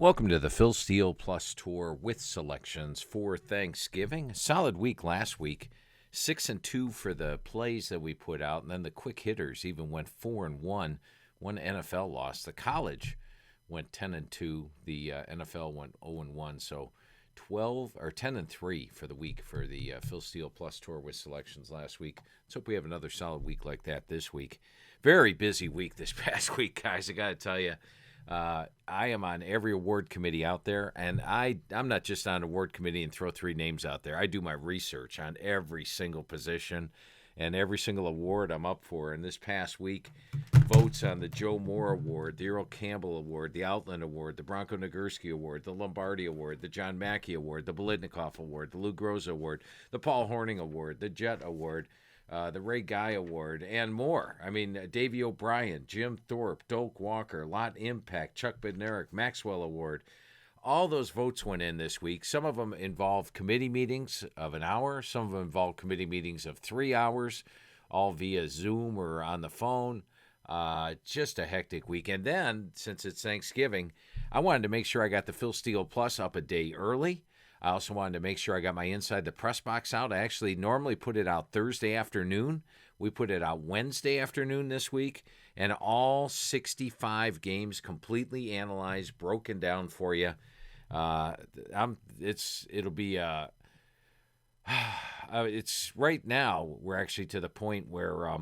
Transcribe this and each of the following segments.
Welcome to the Phil Steele Plus Tour with selections for Thanksgiving. A solid week last week, 6-2 for the plays that we put out, and then the quick hitters even went 4-1. One NFL loss. The college went 10-2. The NFL went 0-1. So 10-3 for the week for the Phil Steele Plus Tour with selections last week. Let's hope we have another solid week like that this week. Very busy week this past week, guys. I got to tell you. I am on every award committee out there, and I'm not just on award committee and throw three names out there. I do my research on every single position and every single award I'm up for. And this past week, votes on the Joe Moore Award, the Earl Campbell Award, the Outland Award, the Bronco Nagurski Award, the Lombardi Award, the John Mackey Award, the Bolitnikoff Award, the Lou Groza Award, the Paul Horning Award, the Jet Award, the Ray Guy Award, and more. I mean, Davey O'Brien, Jim Thorpe, Doak Walker, Lot Impact, Chuck Bednarik, Maxwell Award. All those votes went in this week. Some of them involved committee meetings of an hour. Some of them involved committee meetings of 3 hours, all via Zoom or on the phone. Just a hectic week. And then, since it's Thanksgiving, I wanted to make sure I got the Phil Steele Plus up a day early. I also wanted to make sure I got my Inside the Press Box out. I actually normally put it out Thursday afternoon. We put it out Wednesday afternoon this week, and all 65 games completely analyzed, broken down for you. It's right now we're actually to the point where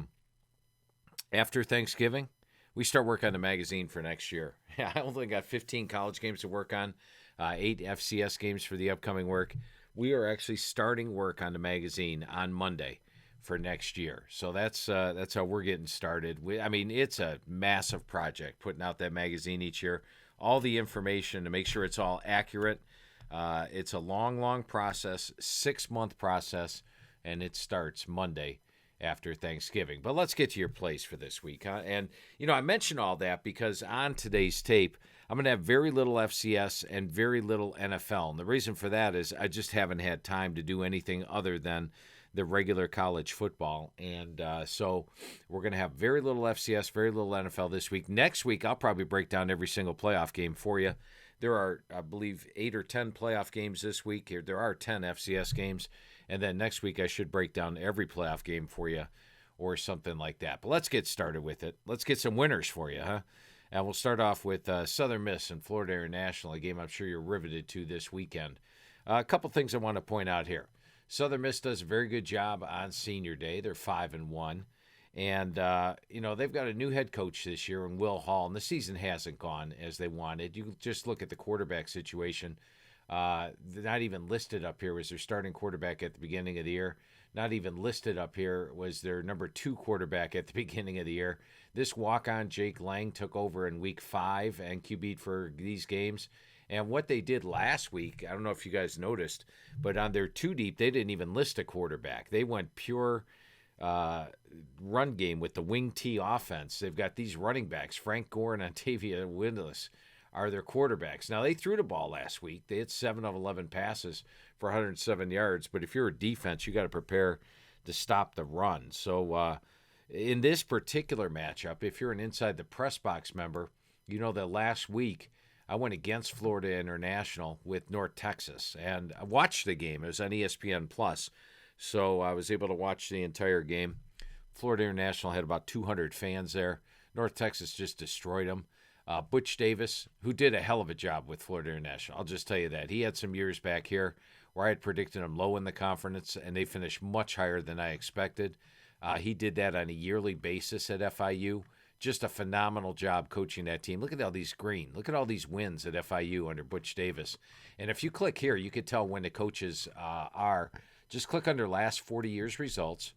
after Thanksgiving we start work on the magazine for next year. I only got 15 college games to work on. 8 FCS games for the upcoming work. We are actually starting work on the magazine on Monday for next year. So that's how we're getting started. It's a massive project, putting out that magazine each year. All the information to make sure it's all accurate. It's a long process, 6-month process, and it starts Monday after Thanksgiving. But let's get to your plays for this week. And, I mention all that because on today's tape, I'm going to have very little FCS and very little NFL. And the reason for that is I just haven't had time to do anything other than the regular college football. And so we're going to have very little FCS, very little NFL this week. Next week, I'll probably break down every single playoff game for you. There are, I believe, 8 or 10 playoff games this week. There are 10 FCS games. And then next week, I should break down every playoff game for you or something like that. But let's get started with it. Let's get some winners for you, huh? And we'll start off with Southern Miss and Florida International, a game I'm sure you're riveted to this weekend. A couple things I want to point out here. Southern Miss does a very good job on Senior Day. They're 5-1. And, they've got a new head coach this year in Will Hall, and the season hasn't gone as they wanted. You just look at the quarterback situation. They're not even listed up here was their starting quarterback at the beginning of the year. Not even listed up here was their number 2 quarterback at the beginning of the year. This walk-on, Jake Lang, took over in week 5 and QB'd for these games. And what they did last week, I don't know if you guys noticed, but on their 2-deep, they didn't even list a quarterback. They went pure run game with the wing T offense. They've got these running backs, Frank Gore and Ontavia Windless are their quarterbacks. Now, they threw the ball last week. They had 7 of 11 passes for 107 yards. But if you're a defense, you got to prepare to stop the run. So in this particular matchup, if you're an Inside the Press Box member, you know that last week I went against Florida International with North Texas. And I watched the game. It was on ESPN Plus. So I was able to watch the entire game. Florida International had about 200 fans there. North Texas just destroyed them. Butch Davis, who did a hell of a job with Florida International. I'll just tell you that. He had some years back here where I had predicted him low in the conference, and they finished much higher than I expected. He did that on a yearly basis at FIU. Just a phenomenal job coaching that team. Look at all these green. Look at all these wins at FIU under Butch Davis. And if you click here, you can tell when the coaches are. Just click under last 40 years results,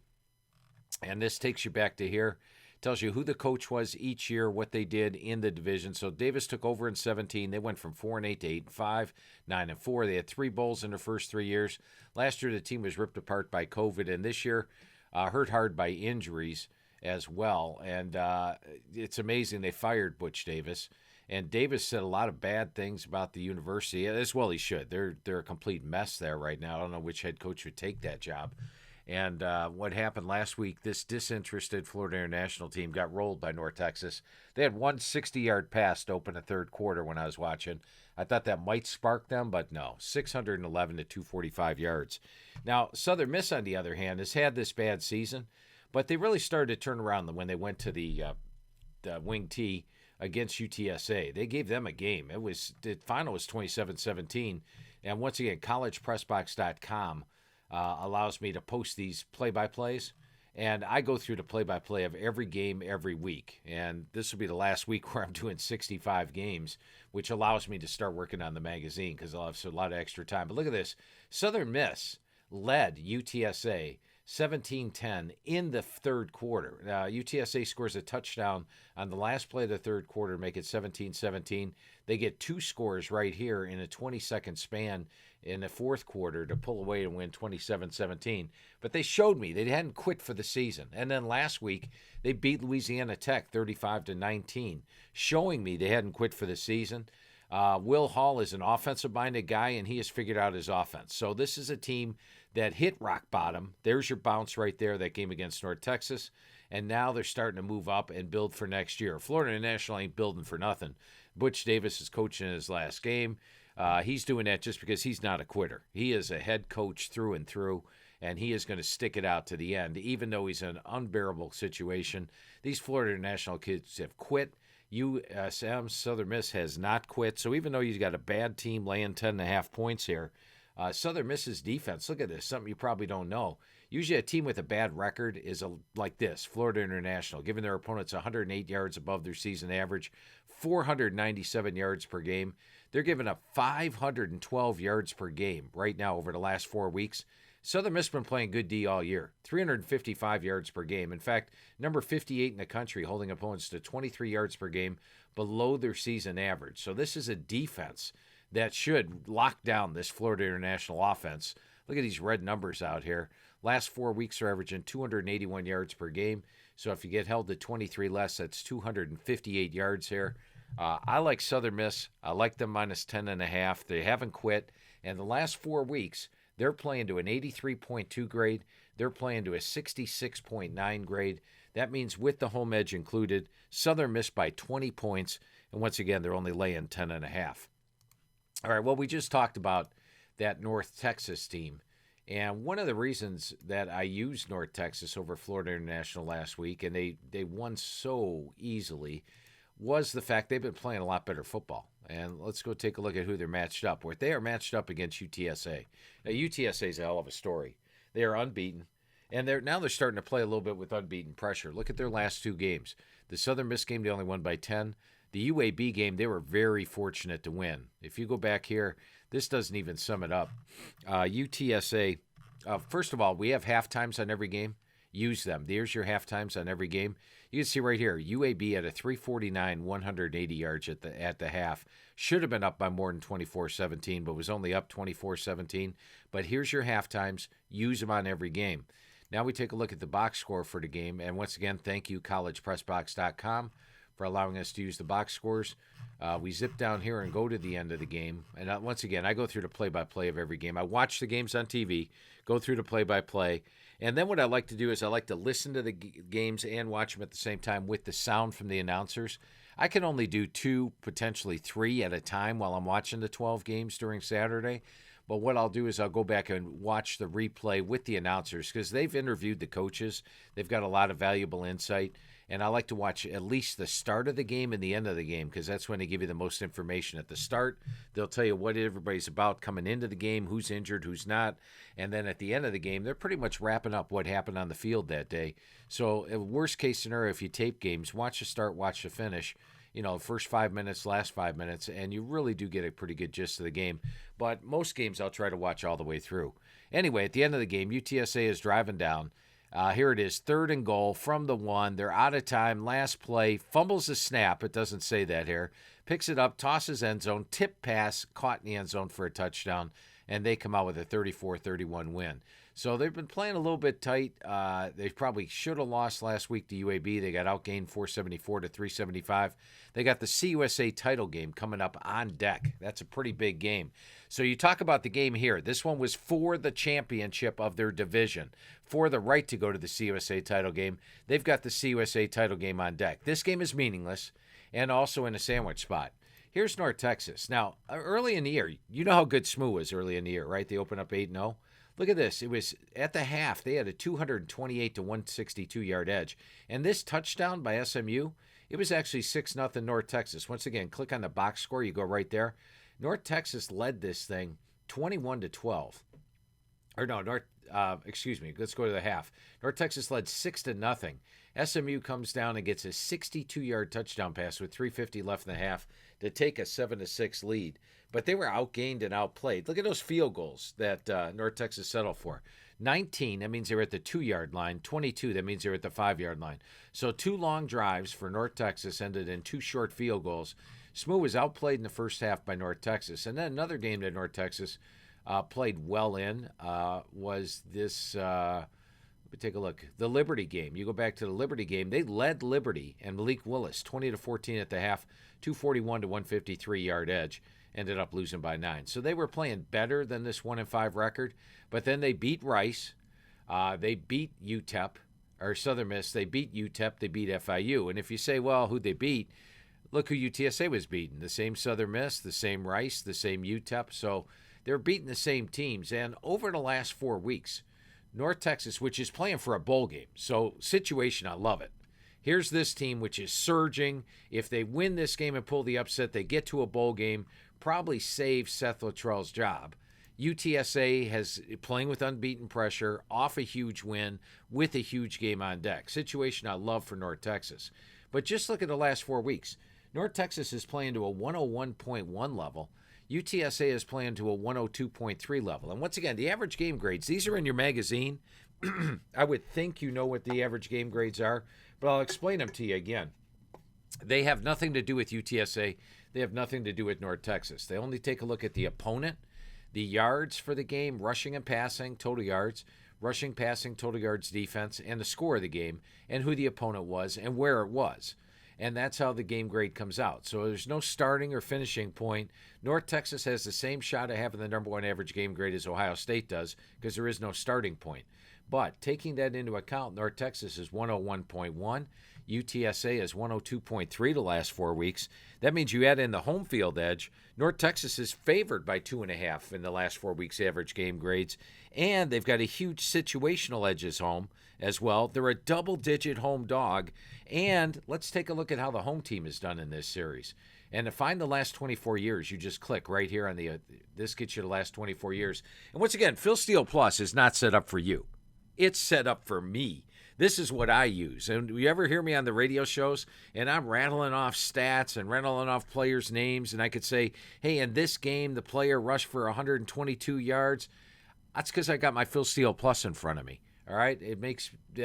and this takes you back to here. Tells you who the coach was each year, what they did in the division. So Davis took over in 17. They went from 4-8 to 8-5, 9-4. They had 3 bowls in their first 3 years. Last year, the team was ripped apart by COVID, and this year, hurt hard by injuries as well. And it's amazing they fired Butch Davis. And Davis said a lot of bad things about the university, as well he should. They're a complete mess there right now. I don't know which head coach would take that job. And what happened last week, this disinterested Florida International team got rolled by North Texas. They had one 60-yard pass to open the third quarter when I was watching. I thought that might spark them, but no, 611 to 245 yards. Now, Southern Miss, on the other hand, has had this bad season, but they really started to turn around when they went to the Wing T against UTSA. They gave them a game. The final was 27-17, and once again, collegepressbox.com allows me to post these play-by-plays. And I go through the play-by-play of every game every week. And this will be the last week where I'm doing 65 games, which allows me to start working on the magazine because I'll have a lot of extra time. But look at this. Southern Miss led UTSA 17-10 in the third quarter. UTSA scores a touchdown on the last play of the third quarter to make it 17-17. They get two scores right here in a 20-second span in the fourth quarter to pull away and win 27-17. But they showed me they hadn't quit for the season. And then last week, they beat Louisiana Tech 35-19, showing me they hadn't quit for the season. Will Hall is an offensive-minded guy, and he has figured out his offense. So this is a team that hit rock bottom. There's your bounce right there, that game against North Texas. And now they're starting to move up and build for next year. Florida International ain't building for nothing. Butch Davis is coaching his last game. He's doing that just because he's not a quitter. He is a head coach through and through, and he is going to stick it out to the end, even though he's in an unbearable situation. These Florida International kids have quit. USM, Southern Miss, has not quit. So even though you've got a bad team laying 10.5 points here, Southern Miss's defense, look at this, something you probably don't know. Usually a team with a bad record is like this, Florida International, giving their opponents 108 yards above their season average, 497 yards per game. They're giving up 512 yards per game right now over the last 4 weeks. Southern Miss has been playing good D all year, 355 yards per game. In fact, number 58 in the country, holding opponents to 23 yards per game below their season average. So this is a defense that should lock down this Florida International offense. Look at these red numbers out here. Last 4 weeks are averaging 281 yards per game. So if you get held to 23 less, that's 258 yards here. I like Southern Miss. I like them minus 10.5. They haven't quit. And the last 4 weeks, they're playing to an 83.2 grade. They're playing to a 66.9 grade. That means with the home edge included, Southern Miss by 20 points. And once again, they're only laying 10.5. All right, well, we just talked about that North Texas team. And one of the reasons that I used North Texas over Florida International last week, and they won so easily, was the fact they've been playing a lot better football. And let's go take a look at who they're matched up with. They are matched up against UTSA. Now, UTSA is a hell of a story. They are unbeaten, and they're starting to play a little bit with unbeaten pressure. Look at their last 2 games. The Southern Miss game, they only won by 10. The UAB game, they were very fortunate to win. If you go back here, this doesn't even sum it up. UTSA, first of all, we have halftimes on every game. Use them. There's your halftimes on every game. You can see right here, UAB at a 349, 180 yards at the half. Should have been up by more than 24-17, but was only up 24-17. But here's your halftimes. Use them on every game. Now we take a look at the box score for the game. And once again, thank you, collegepressbox.com, for allowing us to use the box scores. We zip down here and go to the end of the game. And once again, I go through the play-by-play of every game. I watch the games on TV, go through the play-by-play. And then what I like to do is I like to listen to the games and watch them at the same time with the sound from the announcers. I can only do 2, potentially 3 at a time while I'm watching the 12 games during Saturday. But what I'll do is I'll go back and watch the replay with the announcers because they've interviewed the coaches. They've got a lot of valuable insight. And I like to watch at least the start of the game and the end of the game because that's when they give you the most information. At the start, they'll tell you what everybody's about coming into the game, who's injured, who's not. And then at the end of the game, they're pretty much wrapping up what happened on the field that day. So worst case scenario, if you tape games, watch the start, watch the finish. First 5 minutes, last 5 minutes, and you really do get a pretty good gist of the game. But most games I'll try to watch all the way through. Anyway, at the end of the game, UTSA is driving down. Here it is, 3rd and goal from the 1. They're out of time. Last play, fumbles the snap. It doesn't say that here. Picks it up, tosses end zone, tip pass, caught in the end zone for a touchdown, and they come out with a 34-31 win. So they've been playing a little bit tight. They probably should have lost last week to UAB. They got outgained 474 to 375. They got the CUSA title game coming up on deck. That's a pretty big game. So you talk about the game here. This one was for the championship of their division, for the right to go to the CUSA title game. They've got the CUSA title game on deck. This game is meaningless and also in a sandwich spot. Here's North Texas. Now, early in the year, you know how good SMU was early in the year, right? They opened up 8-0. Look at this. It was at the half, they had a 228 to 162 yard edge. And this touchdown by SMU, it was actually 6-0 North Texas. Once again, click on the box score, you go right there. North Texas led this thing 21 to 12. Or no, let's go to the half. North Texas led 6-0. SMU comes down and gets a 62-yard touchdown pass with 3:50 left in the half to take a 7-6 lead. But they were outgained and outplayed. Look at those field goals that North Texas settled for. 19, that means they were at the 2-yard line. 22, that means they were at the 5-yard line. So 2 long drives for North Texas ended in 2 short field goals. SMU was outplayed in the first half by North Texas. And then another game that North Texas played well in was this, let me take a look, the Liberty game. You go back to the Liberty game. They led Liberty and Malik Willis 20-14 at the half, 241 to 153-yard edge. Ended up losing by 9. So they were playing better than this 1-5 record. But then they beat Rice. They beat UTEP, or Southern Miss. They beat UTEP. They beat FIU. And if you say, well, who'd they beat? Look who UTSA was beating. The same Southern Miss, the same Rice, the same UTEP. So they're beating the same teams. And over the last 4 weeks, North Texas, which is playing for a bowl game. So situation, I love it. Here's this team, which is surging. If they win this game and pull the upset, they get to a bowl game, probably save Seth Luttrell's job. UTSA has playing with unbeaten pressure, off a huge win, with a huge game on deck. Situation I love for North Texas. But just look at the last 4 weeks. North Texas is playing to a 101.1 level. UTSA is playing to a 102.3 level. And once again, the average game grades, these are in your magazine. I would think you know what the average game grades are, but I'll explain them to you again. They have nothing to do with UTSA. They have nothing to do with North Texas. They only take a look at the opponent, the yards for the game, rushing and passing, total yards, rushing, passing, total yards, defense, and the score of the game, and who the opponent was and where it was. And that's how the game grade comes out. So there's no starting or finishing point. North Texas has the same shot at having the number 1 average game grade as Ohio State does because there is no starting point. But taking that into account, North Texas is 101.1. UTSA is 102.3 the last 4 weeks. That means you add in the home field edge. North Texas is favored by 2.5 in the last 4 weeks average game grades. And they've got a huge situational edges home as well. They're a double-digit home dog. And let's take a look at how the home team has done in this series. And to find the last 24 years, you just click right here on the, this gets you the last 24 years. And once again, Phil Steele Plus is not set up for you. It's set up for me. This is what I use. And you ever hear me on the radio shows and I'm rattling off stats and rattling off players' names, and I could say, hey, in this game, the player rushed for 122 yards. That's because I got my Phil Steele Plus in front of me. All right?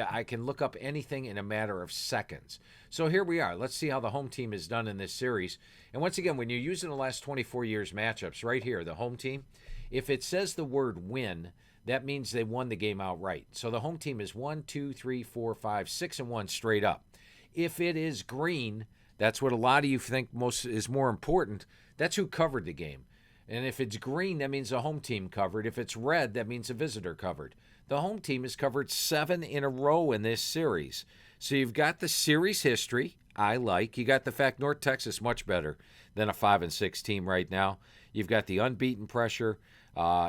I can look up anything in a matter of seconds. So here we are. Let's see how the home team has done in this series. And once again, when you're using the last 24 years matchups right here, the home team, if it says the word win, that means they won the game outright. So the home team is 1, 2, 3, 4, 5, 6, and 1 straight up. If it is green, that's what a lot of you think most is more important. That's who covered the game. And if it's green, that means the home team covered. If it's red, that means the visitor covered. The home team has covered 7 in a row in this series. So you've got the series history, I like. You got the fact North Texas much better than a 5-6 team right now. You've got the unbeaten pressure.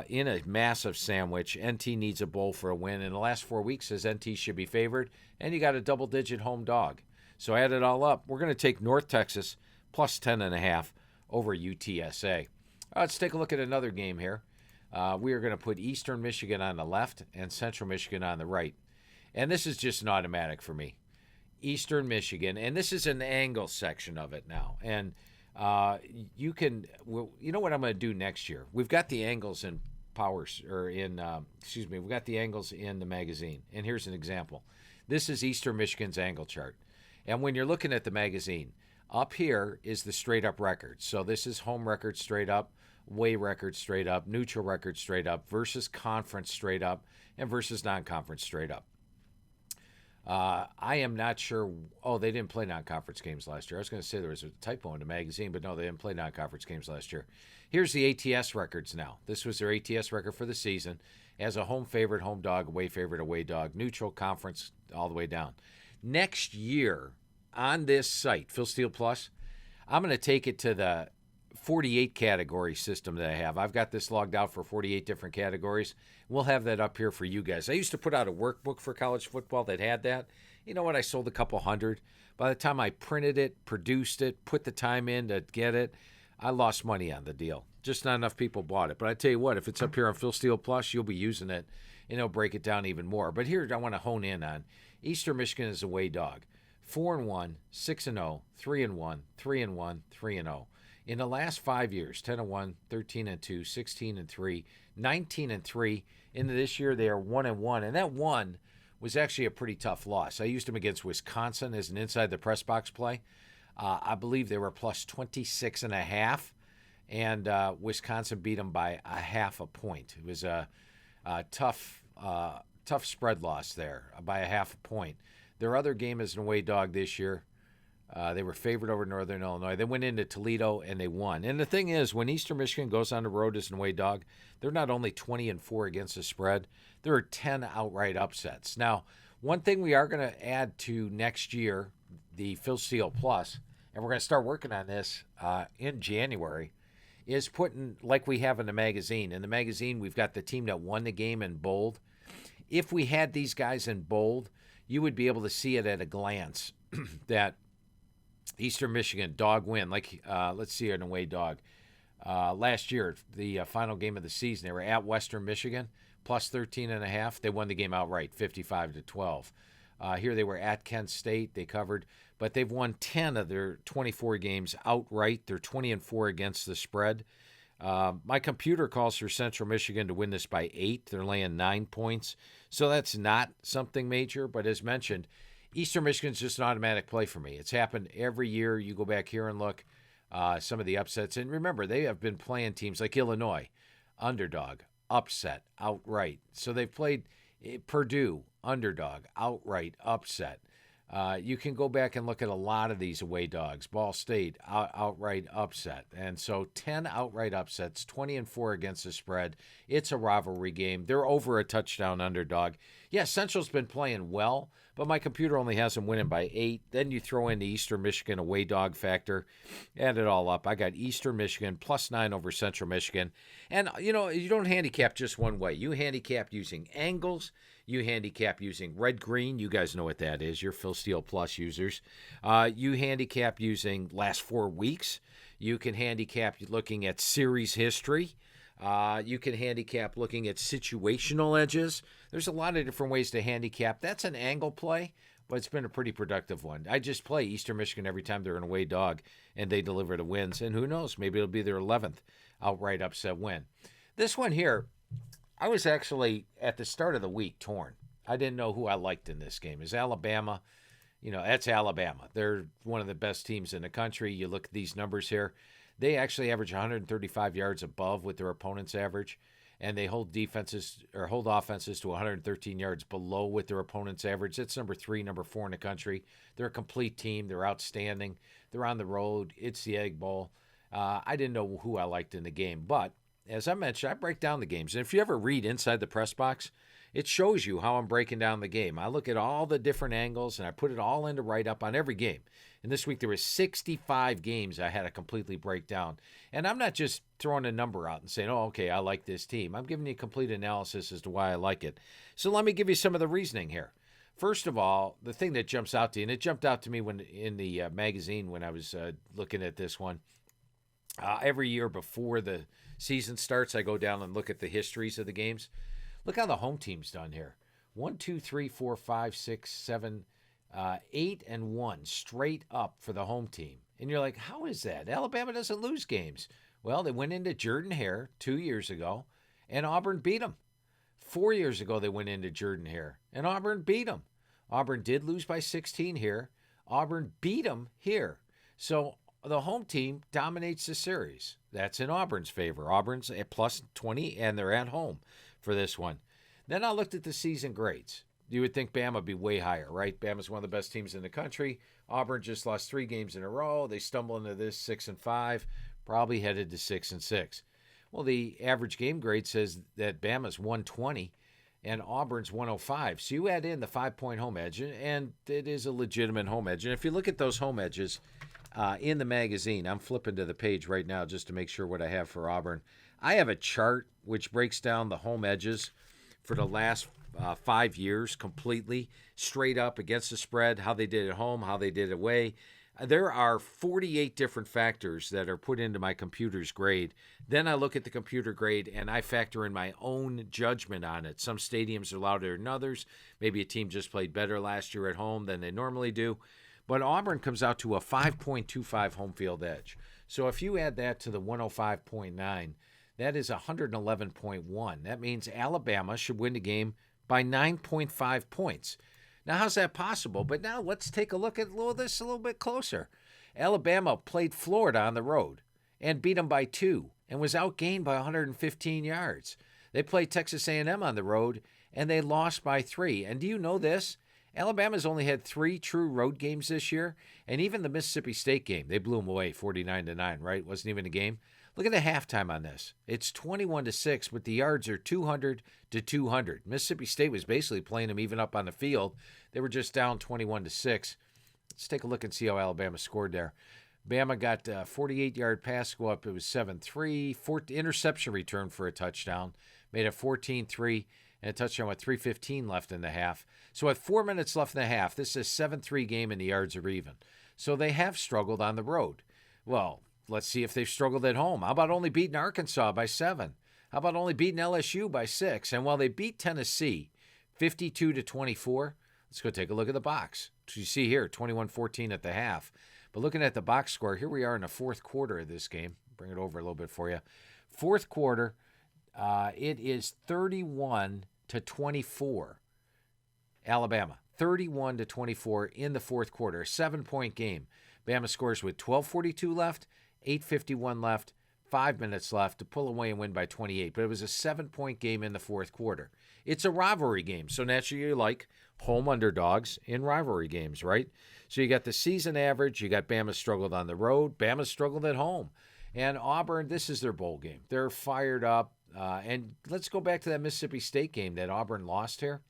In a massive sandwich. NT needs a bowl for a win. In the last 4 weeks, says NT should be favored. And you got a double-digit home dog. So add it all up. We're going to take North Texas plus 10.5 over UTSA. Let's take a look at another game here. We are going to put Eastern Michigan on the left and Central Michigan on the right. And this is just an automatic for me. Eastern Michigan. And this is an angle section of it now. And you know what I'm going to do next year? We've got the angles in we've got the angles in the magazine. And here's an example. This is Eastern Michigan's angle chart. And when you're looking at the magazine, up here is the straight up record. So this is home record straight up, away record straight up, neutral record straight up, versus conference straight up, and versus non-conference straight up. I am not sure. Oh, they didn't play non-conference games last year. I was going to say there was a typo in the magazine, but no, they didn't play non-conference games last year. Here's the ATS records now. This was their ATS record for the season as a home favorite, home dog, away favorite, away dog, neutral, conference, all the way down. Next year on this site, Phil Steele Plus, I'm going to take it to the 48 category system that I have. I've got this logged out for 48 different categories. We'll have that up here for you guys. I used to put out a workbook for college football that had that. You know what? I sold a couple hundred. By the time I printed it, produced it, put the time in to get it, I lost money on the deal. Just not enough people bought it. But I tell you what, if it's up here on Phil Steele Plus, you'll be using it, and it'll break it down even more. But here I want to hone in on Eastern Michigan is a away dog. 4-1, 6-0, 3-1, 3-1, 3-0. In the last 5 years, 10-1, 13-2, 16-3, 19-3. Into this year, they are 1-1, and that one was actually a pretty tough loss. I used them against Wisconsin as an inside the press box play. I believe they were plus 26.5, and Wisconsin beat them by a half a point. It was a tough spread loss there by a half a point. Their other game is an away dog this year. They were favored over Northern Illinois. They went into Toledo and they won. And the thing is, when Eastern Michigan goes on the road as an away dog, they're not only 20-4 against the spread, there are 10 outright upsets. Now, one thing we are going to add to next year, the Phil Steele Plus, and we're going to start working on this in January, is putting, like we have in the magazine. In the magazine, we've got the team that won the game in bold. If we had these guys in bold, you would be able to see it at a glance that Eastern Michigan, dog win. Like, let's see, an away dog. Last year, the final game of the season, they were at Western Michigan, plus 13.5. They won the game outright, 55-12. Here they were at Kent State. They covered, but they've won 10 of their 24 games outright. They're 20-4 against the spread. My computer calls for Central Michigan to win this by 8. They're laying 9 points. So that's not something major, but as mentioned, Eastern Michigan's just an automatic play for me. It's happened every year. You go back here and look some of the upsets. And remember, they have been playing teams like Illinois, underdog, upset, outright. So they've played Purdue, underdog, outright, upset. You can go back and look at a lot of these away dogs. Ball State, outright upset. And so 10 outright upsets, 20-4 against the spread. It's a rivalry game. They're over a touchdown underdog. Yeah, Central's been playing well, but my computer only has them winning by 8. Then you throw in the Eastern Michigan away dog factor. Add it all up. I got Eastern Michigan plus 9 over Central Michigan. And, you know, you don't handicap just one way. You handicap using angles. You handicap using red-green. You guys know what that is. You're Phil Steele Plus users. You handicap using last 4 weeks. You can handicap looking at series history. You can handicap looking at situational edges. There's a lot of different ways to handicap. That's an angle play, but it's been a pretty productive one. I just play Eastern Michigan every time they're an away dog, and they deliver the wins. And who knows, maybe it'll be their 11th outright upset win. This one here, I was actually, at the start of the week, torn. I didn't know who I liked in this game. Is Alabama, you know, that's Alabama. They're one of the best teams in the country. You look at these numbers here. They actually average 135 yards above what their opponents average, and they hold offenses to 113 yards below what their opponents average. That's number 3, number 4 in the country. They're a complete team. They're outstanding. They're on the road. It's the Egg Bowl. I didn't know who I liked in the game, but as I mentioned, I break down the games. And if you ever read Inside the Press Box, it shows you how I'm breaking down the game. I look at all the different angles, and I put it all into write-up on every game. And this week there were 65 games I had to completely break down. And I'm not just throwing a number out and saying, oh, okay, I like this team. I'm giving you a complete analysis as to why I like it. So let me give you some of the reasoning here. First of all, the thing that jumps out to you, and it jumped out to me when in the magazine when I was looking at this one, every year before the season starts, I go down and look at the histories of the games. Look how the home team's done here. 1, 2, 3, 4, 5, 6, 7, 8, and 1 straight up for the home team. And you're like, how is that? Alabama doesn't lose games. Well, they went into Jordan-Hare 2 years ago, and Auburn beat them. 4 years ago, they went into Jordan-Hare, and Auburn beat them. Auburn did lose by 16 here. Auburn beat them here. So the home team dominates the series. That's in Auburn's favor. Auburn's at plus 20, and they're at home for this one. Then I looked at the season grades. You would think Bama would be way higher, right? Bama's one of the best teams in the country. Auburn just lost 3 games in a row. They stumble into this 6-5, probably headed to 6-6. Well, the average game grade says that Bama's 120 and Auburn's 105. So you add in the 5-point home edge, and it is a legitimate home edge. And if you look at those home edges, in the magazine, I'm flipping to the page right now just to make sure what I have for Auburn. I have a chart which breaks down the home edges for the last 5 years completely, straight up against the spread, how they did at home, how they did away. There are 48 different factors that are put into my computer's grade. Then I look at the computer grade and I factor in my own judgment on it. Some stadiums are louder than others. Maybe a team just played better last year at home than they normally do. But Auburn comes out to a 5.25 home field edge. So if you add that to the 105.9, that is 111.1. That means Alabama should win the game by 9.5 points. Now, how's that possible? But now let's take a look at this a little bit closer. Alabama played Florida on the road and beat them by 2 and was outgained by 115 yards. They played Texas A&M on the road and they lost by 3. And do you know this? Alabama's only had 3 true road games this year, and even the Mississippi State game, they blew them away 49-9, right? Wasn't even a game. Look at the halftime on this. It's 21-6, but the yards are 200 to 200. Mississippi State was basically playing them even up on the field. They were just down 21-6. Let's take a look and see how Alabama scored there. Bama got a 48-yard pass go up. It was 7-3. Interception return for a touchdown. Made it 14-3 and a touchdown with 3:15 left in the half. So with 4 minutes left in the half, this is a 7-3 game and the yards are even. So they have struggled on the road. Well, let's see if they've struggled at home. How about only beating Arkansas by 7? How about only beating LSU by 6? And while they beat Tennessee 52-24, let's go take a look at the box. So you see here, 21-14 at the half. But looking at the box score, here we are in the fourth quarter of this game. Bring it over a little bit for you. Fourth quarter, it is 31-24. Alabama, 31-24 in the fourth quarter. A 7-point game. Bama scores with 12:42 left, 8:51 left, 5 minutes left to pull away and win by 28. But it was a 7-point game in the fourth quarter. It's a rivalry game, so naturally you like home underdogs in rivalry games, right? So you got the season average, you got Bama struggled on the road, Bama struggled at home. And Auburn, this is their bowl game. They're fired up. And let's go back to that Mississippi State game that Auburn lost here.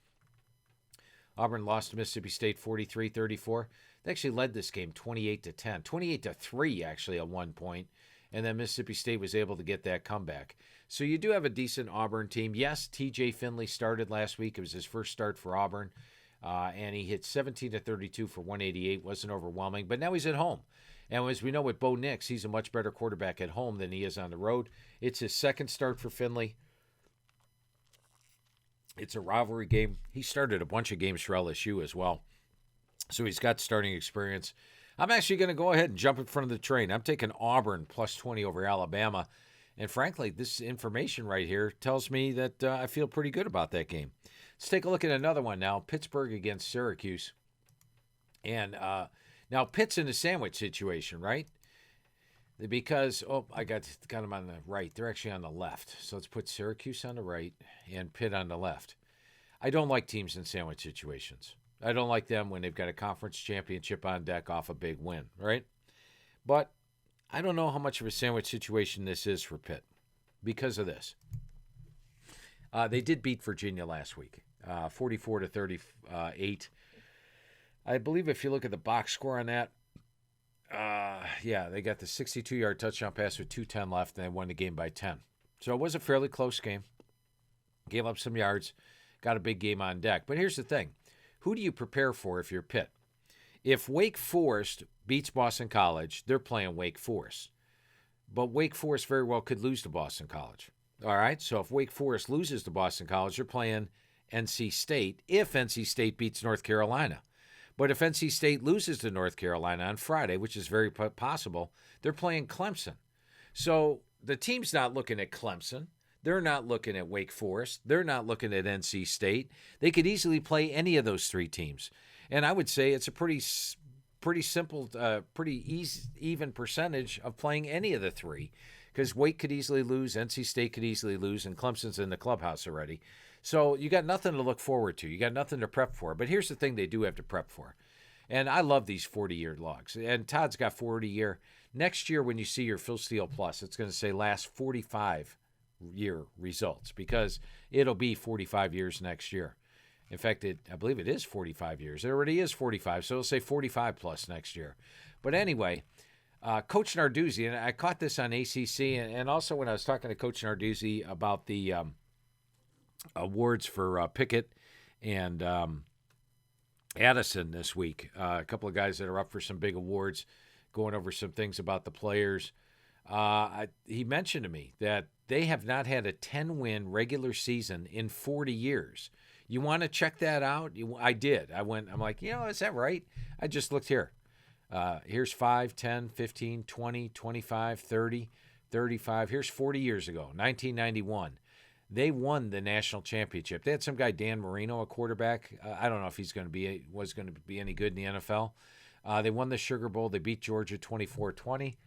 Auburn lost to Mississippi State 43-34. They actually led this game 28-10, 28-3 actually at one point, and then Mississippi State was able to get that comeback. So you do have a decent Auburn team. Yes, T.J. Finley started last week. It was his first start for Auburn, and he hit 17-32 for 188. Wasn't overwhelming, but now he's at home. And as we know with Bo Nix, he's a much better quarterback at home than he is on the road. It's his second start for Finley. It's a rivalry game. He started a bunch of games for LSU as well. So he's got starting experience. I'm actually going to go ahead and jump in front of the train. I'm taking Auburn plus 20 over Alabama. And frankly, this information right here tells me that I feel pretty good about that game. Let's take a look at another one now. Pittsburgh against Syracuse. And now Pitt's in a sandwich situation, right? Because, I got them on the right. They're actually on the left. So let's put Syracuse on the right and Pitt on the left. I don't like teams in sandwich situations. I don't like them when they've got a conference championship on deck off a big win, right? But I don't know how much of a sandwich situation this is for Pitt because of this. They did beat Virginia last week, 44-38. I believe if you look at the box score on that, they got the 62-yard touchdown pass with 2:10 left, and they won the game by 10. So it was a fairly close game. Gave up some yards, got a big game on deck. But here's the thing. Who do you prepare for if you're Pitt? If Wake Forest beats Boston College, they're playing Wake Forest. But Wake Forest very well could lose to Boston College. All right, so if Wake Forest loses to Boston College, they're playing NC State if NC State beats North Carolina. But if NC State loses to North Carolina on Friday, which is very possible, they're playing Clemson. So the team's not looking at Clemson. They're not looking at Wake Forest. They're not looking at NC State. They could easily play any of those three teams. And I would say it's a pretty simple, pretty easy, even percentage of playing any of the three, because Wake could easily lose, NC State could easily lose, and Clemson's in the clubhouse already. So you got nothing to look forward to. You got nothing to prep for. But here's the thing they do have to prep for. And I love these 40-year logs. And Todd's got 40-year. Next year when you see your Phil Steele Plus, it's going to say last 45-year results because it'll be 45 years next year. In fact, I believe it is 45 years. It already is 45, so it'll say 45 plus next year. But anyway, Coach Narduzzi, and I caught this on ACC, and also when I was talking to Coach Narduzzi about the awards for Pickett and Addison this week. A couple of guys that are up for some big awards, going over some things about the players. He mentioned to me that they have not had a 10-win regular season in 40 years. You want to check that out? I did. I'm like, is that right? I just looked here. Here's 5, 10, 15, 20, 25, 30, 35. Here's 40 years ago, 1991. They won the national championship. They had some guy, Dan Marino, a quarterback. I don't know if was going to be any good in the NFL. They won the Sugar Bowl. They beat Georgia 24-20.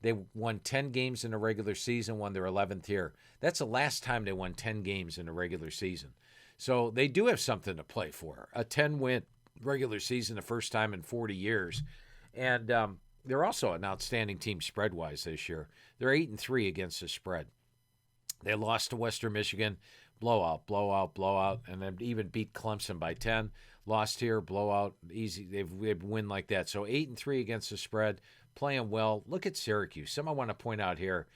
They won 10 games in the regular season, won their 11th year. That's the last time they won 10 games in a regular season. So they do have something to play for. A 10-win regular season, the first time in 40 years. And they're also an outstanding team spread-wise this year. They're 8-3 against the spread. They lost to Western Michigan, blowout, and then even beat Clemson by 10. Lost here, blowout, easy. They've win like that. So 8-3 against the spread, playing well. Look at Syracuse. Something I want to point out here.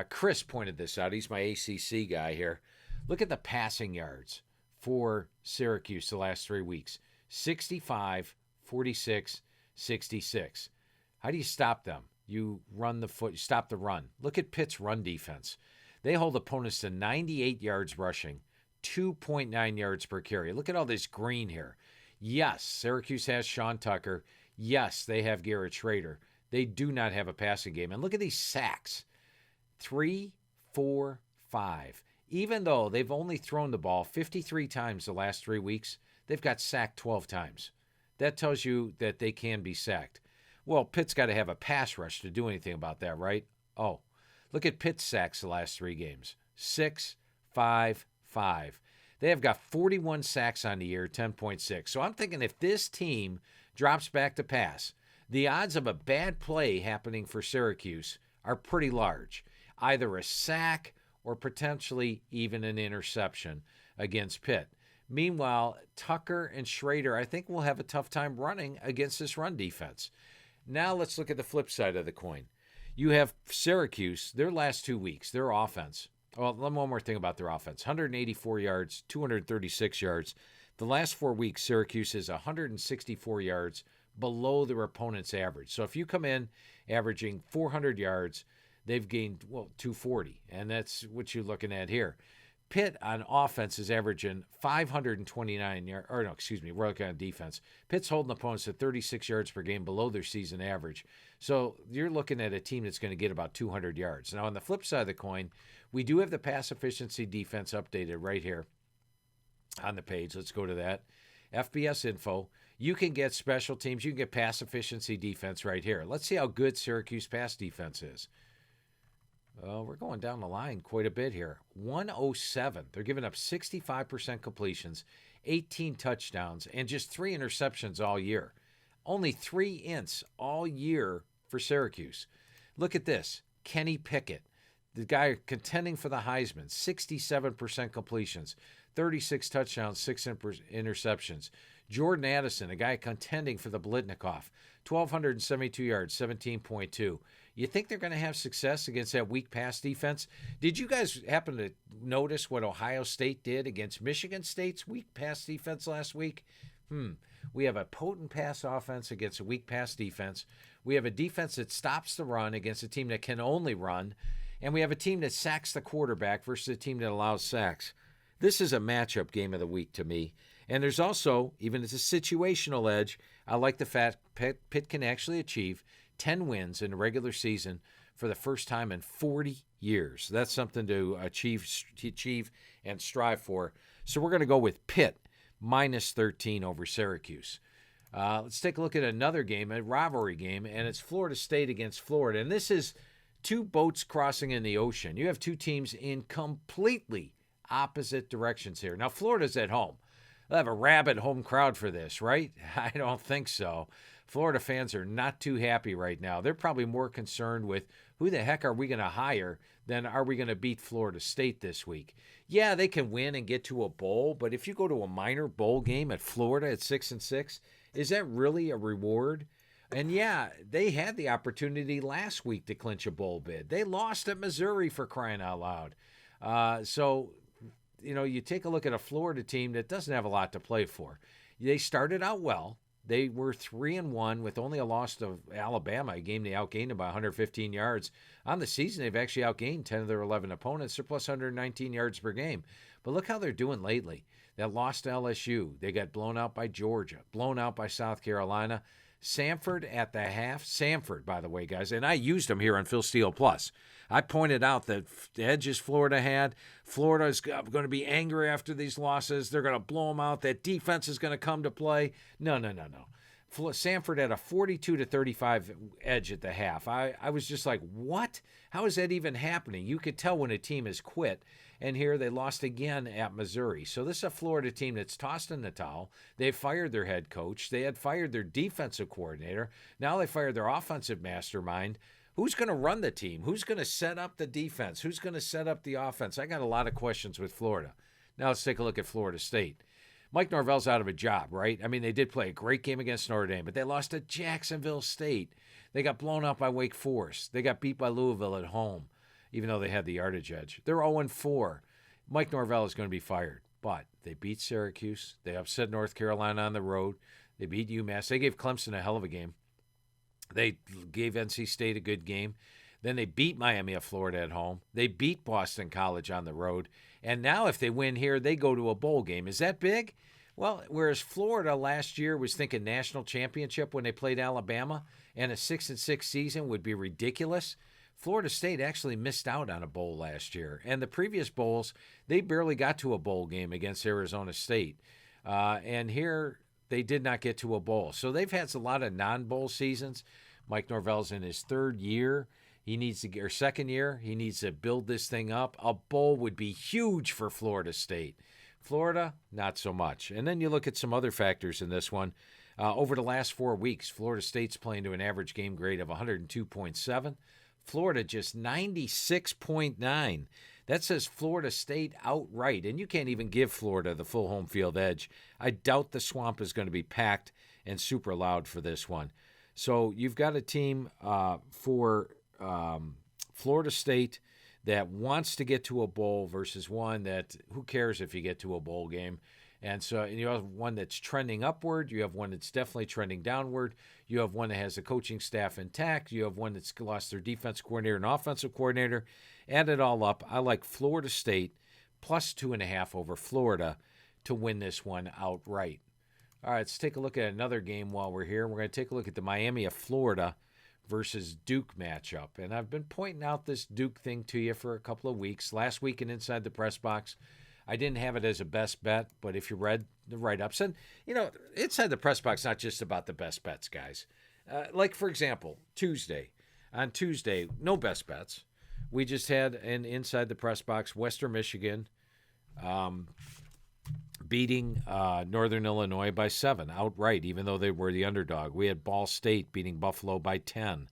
Chris pointed this out. He's my ACC guy here. Look at the passing yards for Syracuse the last 3 weeks. 65, 46, 66. How do you stop them? You run the foot, you stop the run. Look at Pitt's run defense. They hold opponents to 98 yards rushing, 2.9 yards per carry. Look at all this green here. Yes, Syracuse has Sean Tucker. Yes, they have Garrett Schrader. They do not have a passing game. And look at these sacks. 3, 4, 5. Even though they've only thrown the ball 53 times the last 3 weeks, they've got sacked 12 times. That tells you that they can be sacked. Well, Pitt's got to have a pass rush to do anything about that, right? Oh, look at Pitt's sacks the last 3 games. 6, 5, 5. They have got 41 sacks on the year, 10.6. So I'm thinking if this team drops back to pass, the odds of a bad play happening for Syracuse are pretty large. Either a sack or potentially even an interception against Pitt. Meanwhile, Tucker and Schrader, I think, will have a tough time running against this run defense. Now let's look at the flip side of the coin. You have Syracuse, their last 2 weeks, their offense. Well, one more thing about their offense. 184 yards, 236 yards. The last 4 weeks, Syracuse is 164 yards below their opponent's average. So if you come in averaging 400 yards, they've gained, 240. And that's what you're looking at here. Pitt on offense is averaging 529 yards, we're looking at defense. Pitt's holding opponents to 36 yards per game below their season average. So you're looking at a team that's going to get about 200 yards. Now, on the flip side of the coin, we do have the pass efficiency defense updated right here on the page. Let's go to that. FBS info. You can get special teams. You can get pass efficiency defense right here. Let's see how good Syracuse pass defense is. We're going down the line quite a bit here. 107. They're giving up 65% completions, 18 touchdowns, and just 3 interceptions all year. Only 3 ints all year for Syracuse. Look at this. Kenny Pickett, the guy contending for the Heisman, 67% completions, 36 touchdowns, 6 interceptions. Jordan Addison, a guy contending for the Blitnikoff, 1,272 yards, 17.2. You think they're going to have success against that weak pass defense? Did you guys happen to notice what Ohio State did against Michigan State's weak pass defense last week? We have a potent pass offense against a weak pass defense. We have a defense that stops the run against a team that can only run. And we have a team that sacks the quarterback versus a team that allows sacks. This is a matchup game of the week to me. And there's also, even as a situational edge, I like the fact Pitt can actually achieve 10 wins in the regular season for the first time in 40 years. That's something to achieve and strive for. So we're going to go with Pitt minus 13 over Syracuse. Let's take a look at another game, a rivalry game, and it's Florida State against Florida. And this is 2 boats crossing in the ocean. You have 2 teams in completely opposite directions here. Now, Florida's at home. They'll have a rabid home crowd for this, right? I don't think so. Florida fans are not too happy right now. They're probably more concerned with who the heck are we going to hire than are we going to beat Florida State this week. Yeah, they can win and get to a bowl, but if you go to a minor bowl game at Florida at 6-6, is that really a reward? And yeah, they had the opportunity last week to clinch a bowl bid. They lost at Missouri, for crying out loud. So, you take a look at a Florida team that doesn't have a lot to play for. They started out well. They were 3-1 with only a loss to Alabama, a game they outgained them by 115 yards. On the season, they've actually outgained 10 of their 11 opponents. They're plus 119 yards per game. But look how they're doing lately. That lost to LSU. They got blown out by Georgia, blown out by South Carolina. Samford at the half. Samford, by the way, guys, and I used him here on Phil Steele Plus. I pointed out that the edges Florida had. Florida is going to be angry after these losses. They're going to blow them out. That defense is going to come to play. No. Samford had a 42-35 edge at the half. I was just like, what? How is that even happening? You could tell when a team has quit. And here they lost again at Missouri. So this is a Florida team that's tossed in the towel. They fired their head coach. They had fired their defensive coordinator. Now they fired their offensive mastermind. Who's going to run the team? Who's going to set up the defense? Who's going to set up the offense? I got a lot of questions with Florida. Now let's take a look at Florida State. Mike Norvell's out of a job, right? I mean, they did play a great game against Notre Dame, but they lost to Jacksonville State. They got blown out by Wake Forest. They got beat by Louisville at home, even though they had the yardage edge. They're 0-4. Mike Norvell is going to be fired, but they beat Syracuse. They upset North Carolina on the road. They beat UMass. They gave Clemson a hell of a game. They gave NC State a good game. Then they beat Miami of Florida at home. They beat Boston College on the road. And now if they win here, they go to a bowl game. Is that big? Well, whereas Florida last year was thinking national championship when they played Alabama, and a 6-6 season would be ridiculous, Florida State actually missed out on a bowl last year. And the previous bowls, they barely got to a bowl game against Arizona State. And here they did not get to a bowl. So they've had a lot of non-bowl seasons. Mike Norvell's in his third year. Second year. He needs to build this thing up. A bowl would be huge for Florida State. Florida, not so much. And then you look at some other factors in this one. Over the last 4 weeks, Florida State's playing to an average game grade of 102.7. Florida just 96.9. That says Florida State outright. And you can't even give Florida the full home field edge. I doubt the Swamp is going to be packed and super loud for this one. So you've got a team for Florida State that wants to get to a bowl versus one that who cares if you get to a bowl game. And so you have one that's trending upward. You have one that's definitely trending downward. You have one that has the coaching staff intact. You have one that's lost their defense coordinator and offensive coordinator. Add it all up, I like Florida State plus 2.5 over Florida to win this one outright. All right, let's take a look at another game while we're here. We're going to take a look at the Miami of Florida versus Duke matchup. And I've been pointing out this Duke thing to you for a couple of weeks. Last week in Inside the Press Box, I didn't have it as a best bet, but if you read the write-ups, and, Inside the Press Box, not just about the best bets, guys. Like, for example, On Tuesday, no best bets. We just had an Inside the Press Box, Western Michigan beating Northern Illinois by 7 outright, even though they were the underdog. We had Ball State beating Buffalo by 10.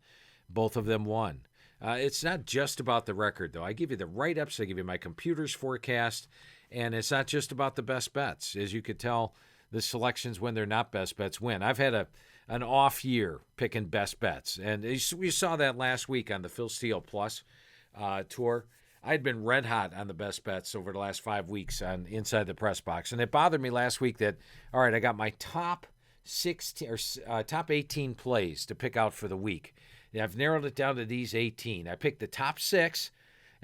Both of them won. It's not just about the record, though. I give you the write-ups. I give you my computer's forecast. And it's not just about the best bets. As you could tell, the selections when they're not best bets win. I've had an off year picking best bets. And we saw that last week on the Phil Steele Plus tour. I'd been red hot on the best bets over the last 5 weeks on Inside the Press Box. And it bothered me last week that, all right, I got my top 18 plays to pick out for the week. And I've narrowed it down to these 18. I picked the top 6.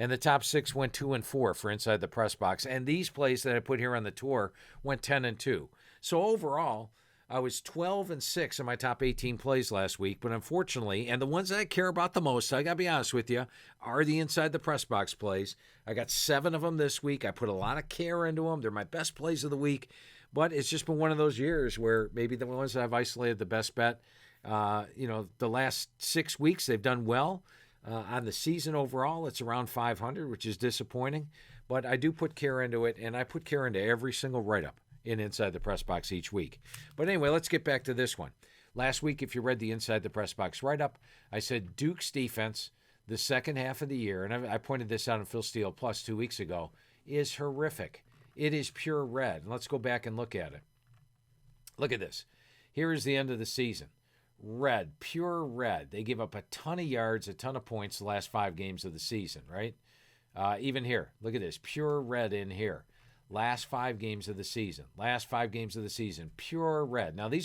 And the top 6 went 2-4 for Inside the Press Box. And these plays that I put here on the tour went 10-2. So overall, I was 12-6 in my top 18 plays last week. But unfortunately, and the ones that I care about the most, I got to be honest with you, are the Inside the Press Box plays. I got 7 of them this week. I put a lot of care into them. They're my best plays of the week. But it's just been one of those years where maybe the ones that I've isolated the best bet, the last 6 weeks they've done well. On the season overall, it's around 500, which is disappointing. But I do put care into it, and I put care into every single write-up in Inside the Press Box each week. But anyway, let's get back to this one. Last week, if you read the Inside the Press Box write-up, I said Duke's defense, the second half of the year, and I pointed this out on Phil Steele Plus 2 weeks ago, is horrific. It is pure red. Let's go back and look at it. Look at this. Here is the end of the season. red, pure red. They give up a ton of yards, a ton of points the last 5 games of the season, right? Even here, look at this, pure red in here. Last 5 games of the season. Last 5 games of the season, pure red. Now they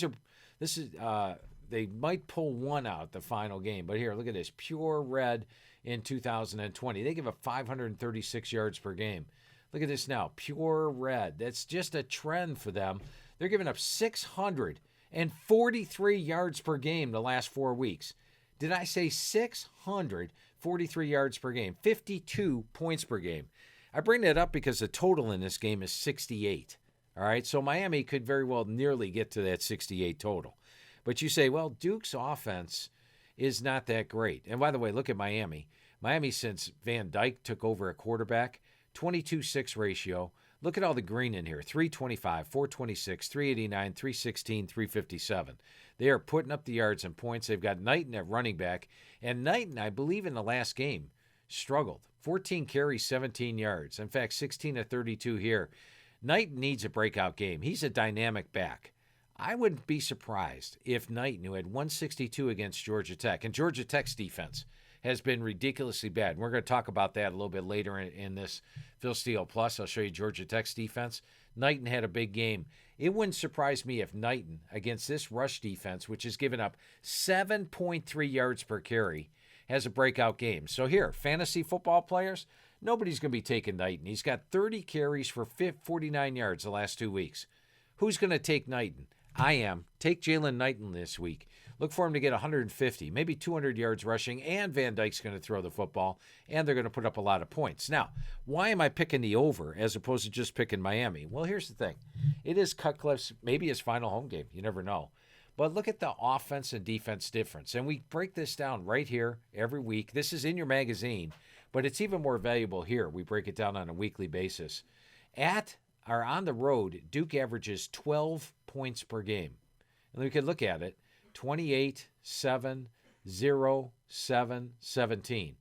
might pull one out the final game, but here, look at this, pure red in 2020. They give up 536 yards per game. Look at this now, pure red. That's just a trend for them. They're giving up 643 yards per game the last 4 weeks. Did I say 643 yards per game? 52 points per game. I bring that up because the total in this game is 68. All right, so Miami could very well nearly get to that 68 total. But you say, well, Duke's offense is not that great. And by the way, look at Miami. Miami, since Van Dyke took over a quarterback, 22-6 ratio. Look at all the green in here. 325, 426, 389, 316, 357. They are putting up the yards and points. They've got Knighton at running back. And Knighton, I believe in the last game, struggled. 14 carries, 17 yards. In fact, 16 of 32 here. Knighton needs a breakout game. He's a dynamic back. I wouldn't be surprised if Knighton, who had 162 against Georgia Tech, and Georgia Tech's defense has been ridiculously bad. And we're going to talk about that a little bit later in this Phil Steele Plus. I'll show you Georgia Tech's defense. Knighton had a big game. It wouldn't surprise me if Knighton, against this rush defense, which has given up 7.3 yards per carry, has a breakout game. So here, fantasy football players, nobody's going to be taking Knighton. He's got 30 carries for 49 yards the last 2 weeks. Who's going to take Knighton? I am. Take Jalen Knighton this week. Look for him to get 150, maybe 200 yards rushing, and Van Dyke's going to throw the football, and they're going to put up a lot of points. Now, why am I picking the over as opposed to just picking Miami? Well, here's the thing. It is Cutcliffe's, maybe his final home game. You never know. But look at the offense and defense difference. And we break this down right here every week. This is in your magazine, but it's even more valuable here. We break it down on a weekly basis. On the road, Duke averages 12 points per game. And we could look at it. 28, 7, 0, 7, 17.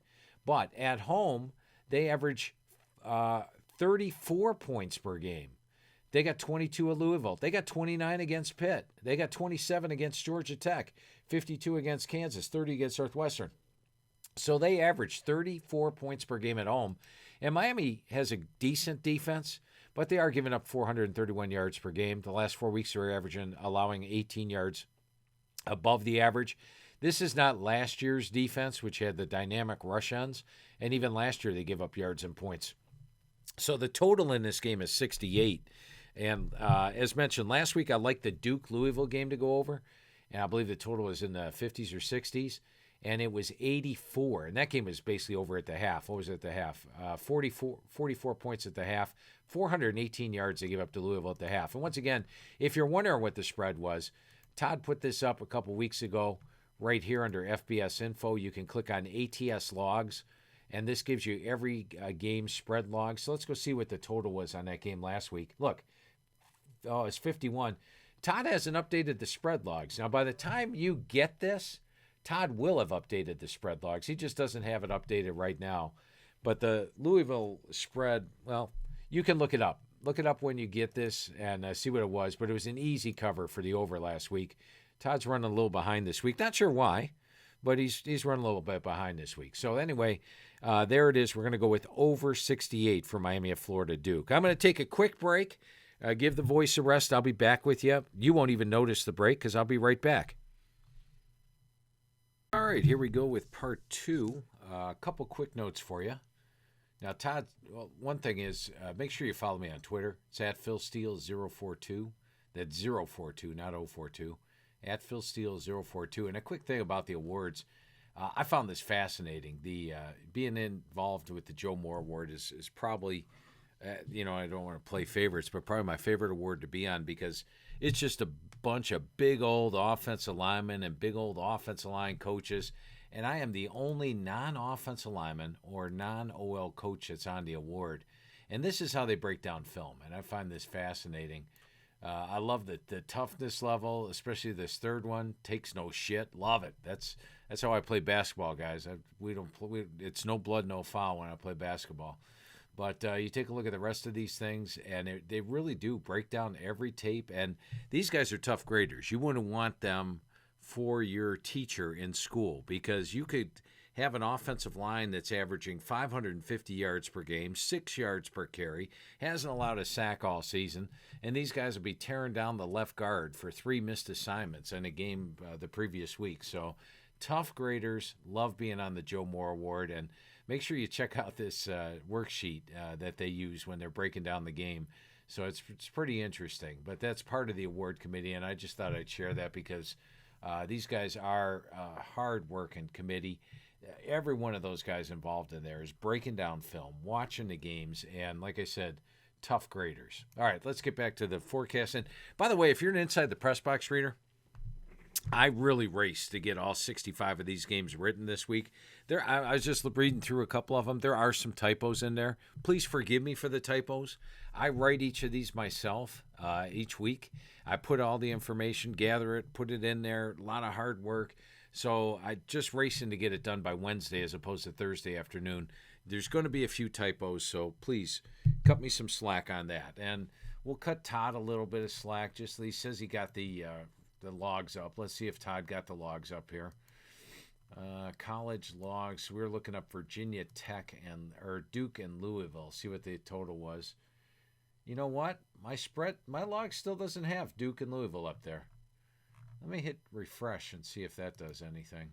But at home, they average 34 points per game. They got 22 at Louisville. They got 29 against Pitt. They got 27 against Georgia Tech, 52 against Kansas, 30 against Northwestern. So they average 34 points per game at home. And Miami has a decent defense, but they are giving up 431 yards per game. The last 4 weeks, they're allowing 18 yards above the average. This is not last year's defense, which had the dynamic rush-ons, and even last year they give up yards and points. So the total in this game is 68. And as mentioned last week, I like the Duke-Louisville game to go over, and I believe the total was in the 50s or 60s, and it was 84. And that game was basically over at the half. What was it at the half? 44 points at the half, 418 yards they give up to Louisville at the half. And once again, if you're wondering what the spread was, Todd put this up a couple weeks ago right here under FBS Info. You can click on ATS Logs, and this gives you every game spread log. So let's go see what the total was on that game last week. Look, it's 51. Todd hasn't updated the spread logs. Now, by the time you get this, Todd will have updated the spread logs. He just doesn't have it updated right now. But the Louisville spread, well, you can look it up. Look it up when you get this and see what it was. But it was an easy cover for the over last week. Todd's running a little behind this week. Not sure why, but he's running a little bit behind this week. So anyway, there it is. We're going to go with over 68 for Miami of Florida Duke. I'm going to take a quick break, give the voice a rest. I'll be back with you. You won't even notice the break because I'll be right back. All right, here we go with part 2. A couple quick notes for you. Now, Todd, well, one thing is, make sure you follow me on Twitter. It's at Phil Steele 042. That's 042, not 042. At Phil Steele 042. And a quick thing about the awards, I found this fascinating. The being involved with the Joe Moore Award is probably, I don't want to play favorites, but probably my favorite award to be on because it's just a bunch of big old offensive linemen and big old offensive line coaches. And I am the only non-offensive lineman or non-OL coach that's on the award. And this is how they break down film. And I find this fascinating. I love the toughness level, especially this third one. Takes no shit. Love it. That's how I play basketball, guys. It's no blood, no foul when I play basketball. But you take a look at the rest of these things, and they really do break down every tape. And these guys are tough graders. You wouldn't want them for your teacher in school, because you could have an offensive line that's averaging 550 yards per game, 6 yards per carry, hasn't allowed a sack all season, and these guys will be tearing down the left guard for 3 missed assignments in a game the previous week. So tough graders, love being on the Joe Moore Award, and make sure you check out this worksheet that they use when they're breaking down the game. So it's pretty interesting, but that's part of the award committee, and I just thought I'd share that because these guys are a hard-working committee. Every one of those guys involved in there is breaking down film, watching the games, and like I said, tough graders. All right, let's get back to the forecast. And by the way, if you're an Inside the Press Box reader, I really raced to get all 65 of these games written this week. I was just reading through a couple of them. There are some typos in there. Please forgive me for the typos. I write each of these myself each week. I put all the information, gather it, put it in there, a lot of hard work. So I just racing to get it done by Wednesday as opposed to Thursday afternoon. There's going to be a few typos, so please cut me some slack on that. And we'll cut Todd a little bit of slack. Just he says he got the logs up. Let's see if Todd got the logs up here. College logs. We're looking up Virginia Tech or Duke and Louisville. See what the total was. You know what? My log still doesn't have Duke and Louisville up there. Let me hit refresh and see if that does anything.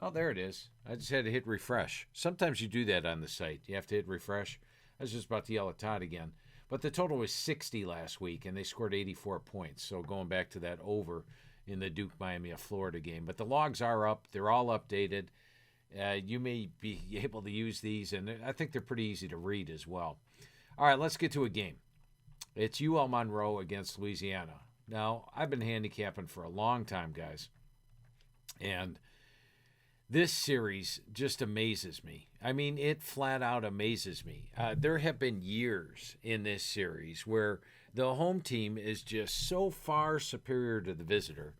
Oh, there it is. I just had to hit refresh. Sometimes you do that on the site. You have to hit refresh. I was just about to yell at Todd again. But the total was 60 last week, and they scored 84 points. So going back to that over in the Duke, Miami of Florida game. But the logs are up. They're all updated. You may be able to use these, and I think they're pretty easy to read as well. All right, let's get to a game. It's UL Monroe against Louisiana. Now, I've been handicapping for a long time, guys, and this series just amazes me. I mean, it flat out amazes me. There have been years in this series where the home team is just so far superior to the visitor,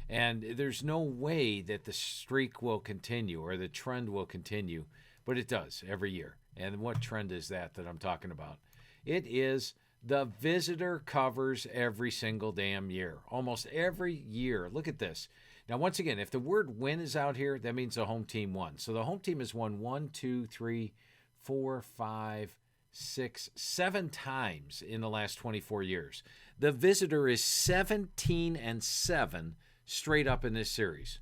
and there's no way that the streak will continue or the trend will continue, but it does every year. And what trend is that I'm talking about? It is the visitor covers every single damn year, almost every year. Look at this. Now, once again, if the word win is out here, that means the home team won. So the home team has won 1, 2, 3, 4, 5, 6, 7 times in the last 24 years. The visitor is 17-7 straight up in this series.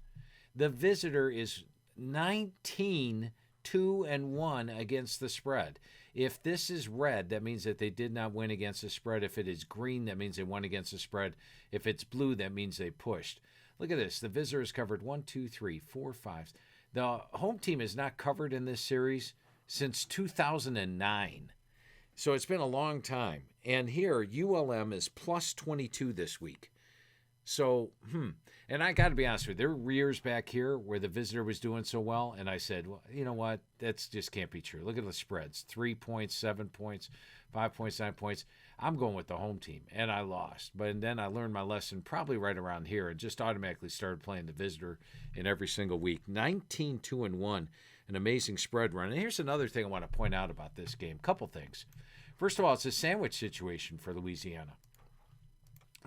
The visitor is 19-2-1 against the spread. If this is red, that means that they did not win against the spread. If it is green, that means they won against the spread. If it's blue, that means they pushed. Look at this. The visitor has covered 1, 2, 3, 4, 5. The home team is not covered in this series since 2009. So it's been a long time. And here, ULM is plus 22 this week. So, and I got to be honest with you, there were years back here where the visitor was doing so well, and I said, well, you know what, that's just can't be true. Look at the spreads, 3 points, 7 points, 5 points, 9 points. I'm going with the home team, and I lost. But then I learned my lesson probably right around here and just automatically started playing the visitor in every single week. 19-2-1, an amazing spread run. And here's another thing I want to point out about this game, couple things. First of all, it's a sandwich situation for Louisiana.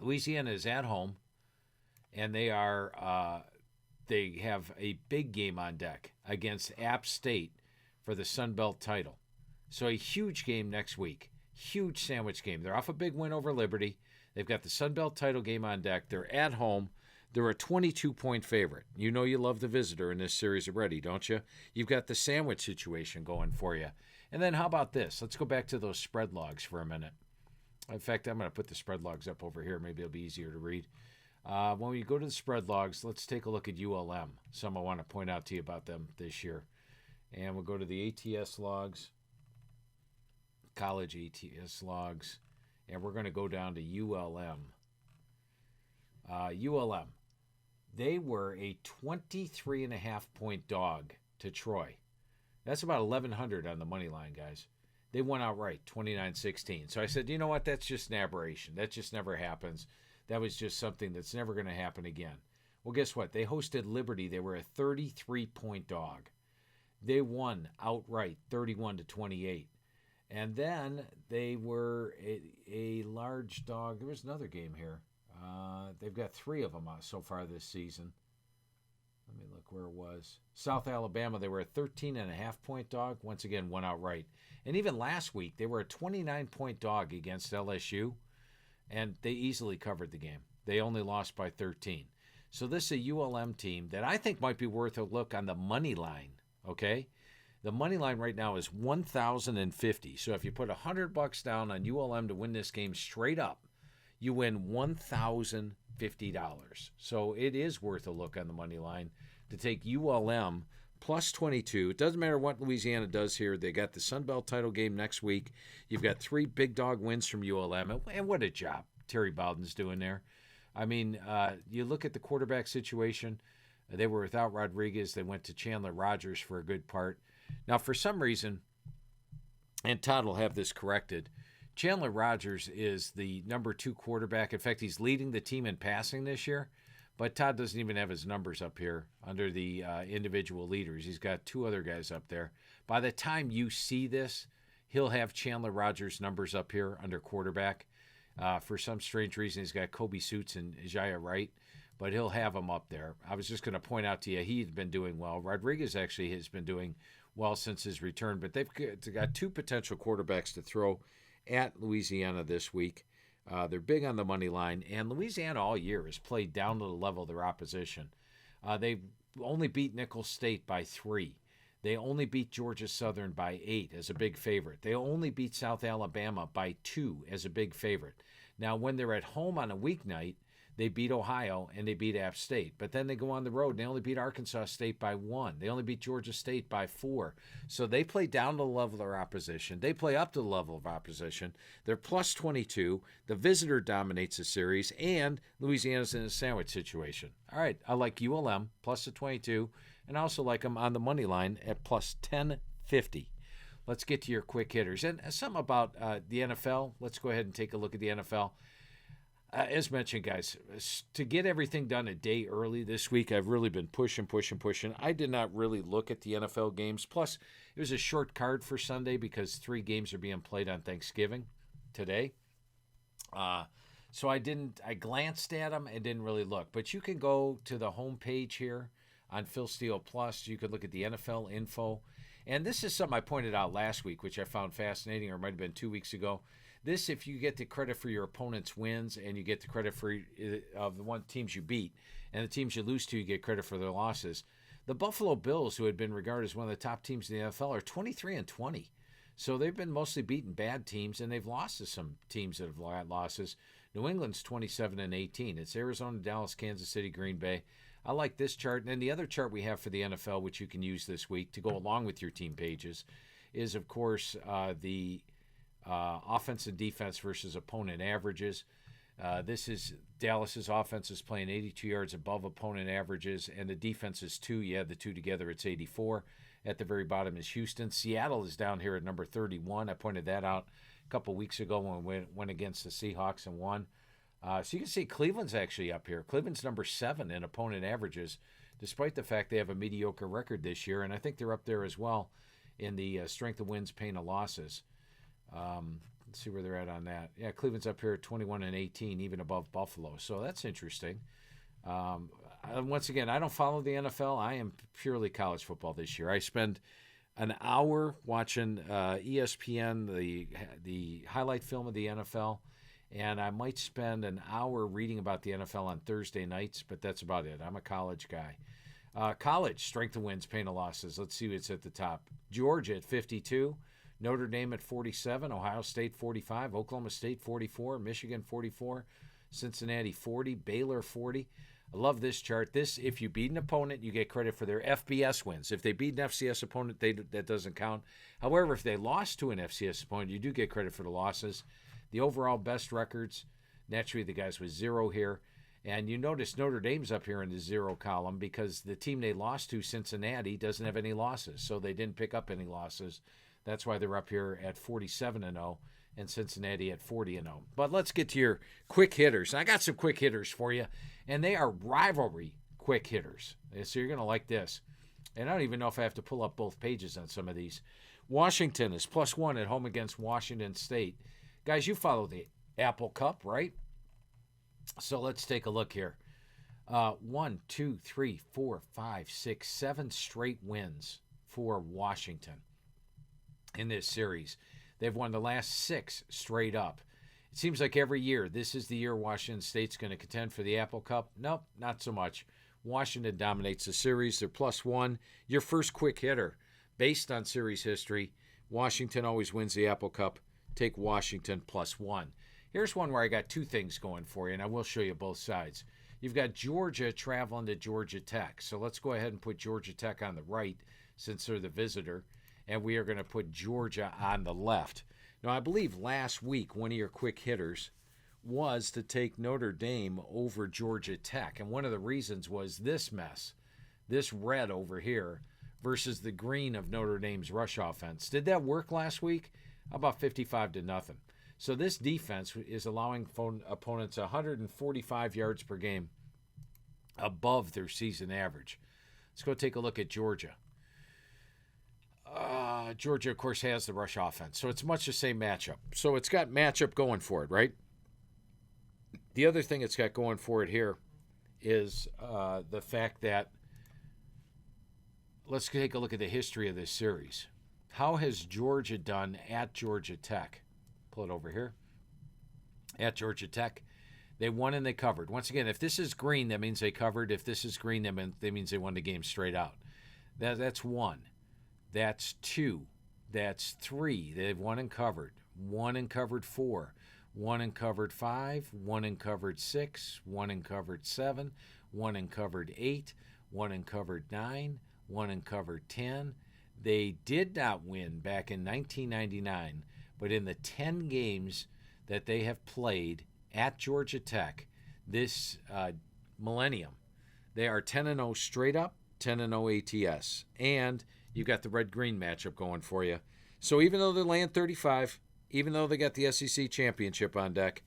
Louisiana is at home. And they have a big game on deck against App State for the Sun Belt title. So a huge game next week. Huge sandwich game. They're off a big win over Liberty. They've got the Sun Belt title game on deck. They're at home. They're a 22-point favorite. You know you love the visitor in this series already, don't you? You've got the sandwich situation going for you. And then how about this? Let's go back to those spread logs for a minute. In fact, I'm going to put the spread logs up over here. Maybe it'll be easier to read. When we go to the spread logs, let's take a look at ULM. Some I want to point out to you about them this year. And we'll go to the ATS logs, college ATS logs, and we're going to go down to ULM. ULM, they were a 23.5-point dog to Troy. That's about 1,100 on the money line, guys. They won outright, 29-16. So I said, you know what, that's just an aberration. That just never happens. That was just something that's never going to happen again. Well, guess what? They hosted Liberty. They were a 33-point dog. They won outright, 31-28. And then they were a large dog. There was another game here. They've got 3 of them so far this season. Let me look where it was. South Alabama, they were a 13.5-point dog. Once again, won outright. And even last week, they were a 29-point dog against LSU, and they easily covered the game. They only lost by 13. So this is a ULM team that I think might be worth a look on the money line, okay? The money line right now is 1,050. So if you put $100 down on ULM to win this game straight up, you win $1,050. So it is worth a look on the money line to take ULM plus 22. It doesn't matter what Louisiana does here. They got the Sun Belt title game next week. You've got 3 big dog wins from ULM. And what a job Terry Bowden's doing there. I mean, you look at the quarterback situation. They were without Rodriguez. They went to Chandler Rogers for a good part. Now, for some reason, and Todd will have this corrected, Chandler Rogers is the number 2 quarterback. In fact, he's leading the team in passing this year, but Todd doesn't even have his numbers up here under the individual leaders. He's got 2 other guys up there. By the time you see this, he'll have Chandler Rogers' numbers up here under quarterback. For some strange reason, he's got Kobe Suits and Jaya Wright, but he'll have them up there. I was just going to point out to you, he's been doing well. Rodriguez actually has been doing well since his return, but they've got 2 potential quarterbacks to throw at Louisiana this week. They're big on the money line, and Louisiana all year has played down to the level of their opposition. They've only beat Nicholls State by 3. They only beat Georgia Southern by 8 as a big favorite. They only beat South Alabama by 2 as a big favorite. Now, when they're at home on a weeknight, they beat Ohio and they beat App State. But then they go on the road and they only beat Arkansas State by 1. They only beat Georgia State by 4. So they play down to the level of their opposition. They play up to the level of opposition. They're plus 22. The visitor dominates the series, and Louisiana's in a sandwich situation. All right, I like ULM plus the 22, and I also like them on the money line at plus 1050. Let's get to your quick hitters. And something about the NFL. Let's go ahead and take a look at the NFL. As mentioned, guys, to get everything done a day early this week, I've really been pushing. I did not really look at the NFL games. Plus, it was a short card for Sunday because 3 games are being played on Thanksgiving today. So I glanced at them and didn't really look. But you can go to the homepage here on Phil Steele Plus. You could look at the NFL info. And this is something I pointed out last week, which I found fascinating, or it might have been 2 weeks ago. This, if you get the credit for your opponent's wins and you get the credit for of the one teams you beat, and the teams you lose to, you get credit for their losses. The Buffalo Bills, who had been regarded as one of the top teams in the NFL, are 23-20. So they've been mostly beating bad teams, and they've lost to some teams that have had losses. New England's 27-18. It's Arizona, Dallas, Kansas City, Green Bay. I like this chart. And then the other chart we have for the NFL, which you can use this week to go along with your team pages, is, of course, the offense and defense versus opponent averages. This is Dallas's offense is playing 82 yards above opponent averages, and the defense is 2. You add the 2 together, it's 84. At the very bottom is Houston. Seattle is down here at number 31. I pointed that out a couple weeks ago when we went against the Seahawks and won. So you can see Cleveland's actually up here. Cleveland's number 7 in opponent averages, despite the fact they have a mediocre record this year, and I think they're up there as well in the strength of wins, pain of losses. Let's see where they're at on that. Yeah, Cleveland's up here at 21-18, even above Buffalo. So that's interesting. Once again, I don't follow the NFL. I am purely college football this year. I spend an hour watching ESPN, the highlight film of the NFL, and I might spend an hour reading about the NFL on Thursday nights, but that's about it. I'm a college guy. College, strength of wins, pain of losses. Let's see what's at the top. Georgia at 52. Notre Dame at 47, Ohio State 45, Oklahoma State 44, Michigan 44, Cincinnati 40, Baylor 40. I love this chart. This, if you beat an opponent, you get credit for their FBS wins. If they beat an FCS opponent, that doesn't count. However, if they lost to an FCS opponent, you do get credit for the losses. The overall best records, naturally the guys with 0 here. And you notice Notre Dame's up here in the 0 column because the team they lost to, Cincinnati, doesn't have any losses. So they didn't pick up any losses. That's why they're up here at 47-0 and Cincinnati at 40-0. But let's get to your quick hitters. I got some quick hitters for you, and they are rivalry quick hitters. So you're going to like this. And I don't even know if I have to pull up both pages on some of these. Washington is +1 at home against Washington State. Guys, you follow the Apple Cup, right? So let's take a look here. 1, 2, 3, 4, 5, 6, 7 straight wins for Washington in this series. They've won the last 6 straight up. It seems like every year, this is the year Washington State's going to contend for the Apple Cup. Nope, not so much. Washington dominates the series. They're +1. Your first quick hitter, based on series history, Washington always wins the Apple Cup. Take Washington +1. Here's one where I got 2 things going for you, and I will show you both sides. You've got Georgia traveling to Georgia Tech. So let's go ahead and put Georgia Tech on the right since they're the visitor, and we are going to put Georgia on the left. Now, I believe last week one of your quick hitters was to take Notre Dame over Georgia Tech, and one of the reasons was this mess, this red over here versus the green of Notre Dame's rush offense. Did that work last week? About 55-0. So this defense is allowing opponents 145 yards per game above their season average. Let's go take a look at Georgia. Georgia, of course, has the rush offense, so it's much the same matchup. So it's got matchup going for it, right? The other thing it's got going for it here is the fact that, let's take a look at the history of this series. How has Georgia done at Georgia Tech? Pull it over here. At Georgia Tech, they won and they covered. Once again, if this is green, that means they covered. If this is green, that means they won the game straight out. That's 1. That's 2. That's 3. They've won and covered. 1 and covered 4. 1 and covered 5. 1 and covered 6. 1 and covered 7. 1 and covered 8. 1 and covered 9. 1 and covered 10. They did not win back in 1999, but in the 10 games that they have played at Georgia Tech this millennium, they are 10-0 straight up, 10-0 ATS, and you've got the red-green matchup going for you. So even though they're laying 35, even though they got the SEC championship on deck,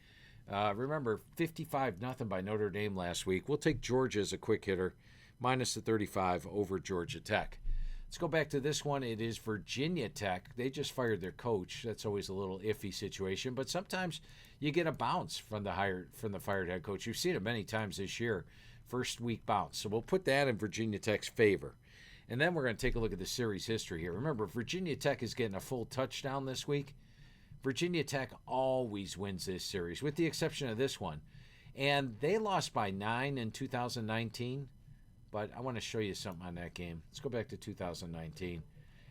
remember 55-0 by Notre Dame last week. We'll take Georgia as a quick hitter, minus the 35 over Georgia Tech. Let's go back to this one. It is Virginia Tech. They just fired their coach. That's always a little iffy situation, but sometimes you get a bounce from the fired head coach. You've seen it many times this year. First week bounce. So we'll put that in Virginia Tech's favor. And then we're going to take a look at the series history here. Remember, Virginia Tech is getting a full touchdown this week. Virginia Tech always wins this series, with the exception of this one. And they lost by 9 in 2019. But I want to show you something on that game. Let's go back to 2019.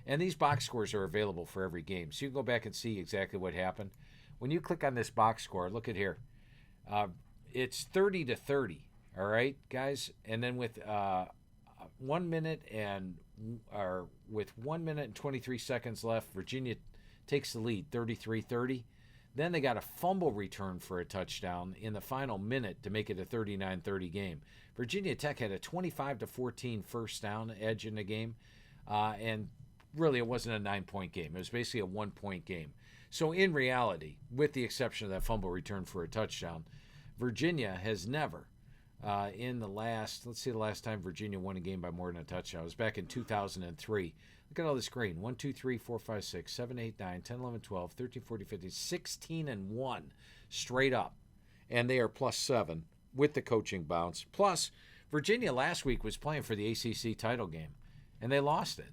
And these box scores are available for every game. So you can go back and see exactly what happened. When you click on this box score, look at here. It's 30-30, all right, guys? And then with 1 minute and 23 seconds left, Virginia takes the lead, 33-30. Then they got a fumble return for a touchdown in the final minute to make it a 39-30 game. Virginia Tech had a 25-14 first down edge in the game, and really it wasn't a 9-point game. It was basically a 1-point game. So in reality, with the exception of that fumble return for a touchdown, Virginia has never, let's see the last time Virginia won a game by more than a touchdown. It was back in 2003. Look at all this green. 1, 2, 3, 4, 5, 6, 7, 8, 9, 10, 11, 12, 13, 14, 15, 16-1 straight up. And they are +7 with the coaching bounce. Plus, Virginia last week was playing for the ACC title game, and they lost it.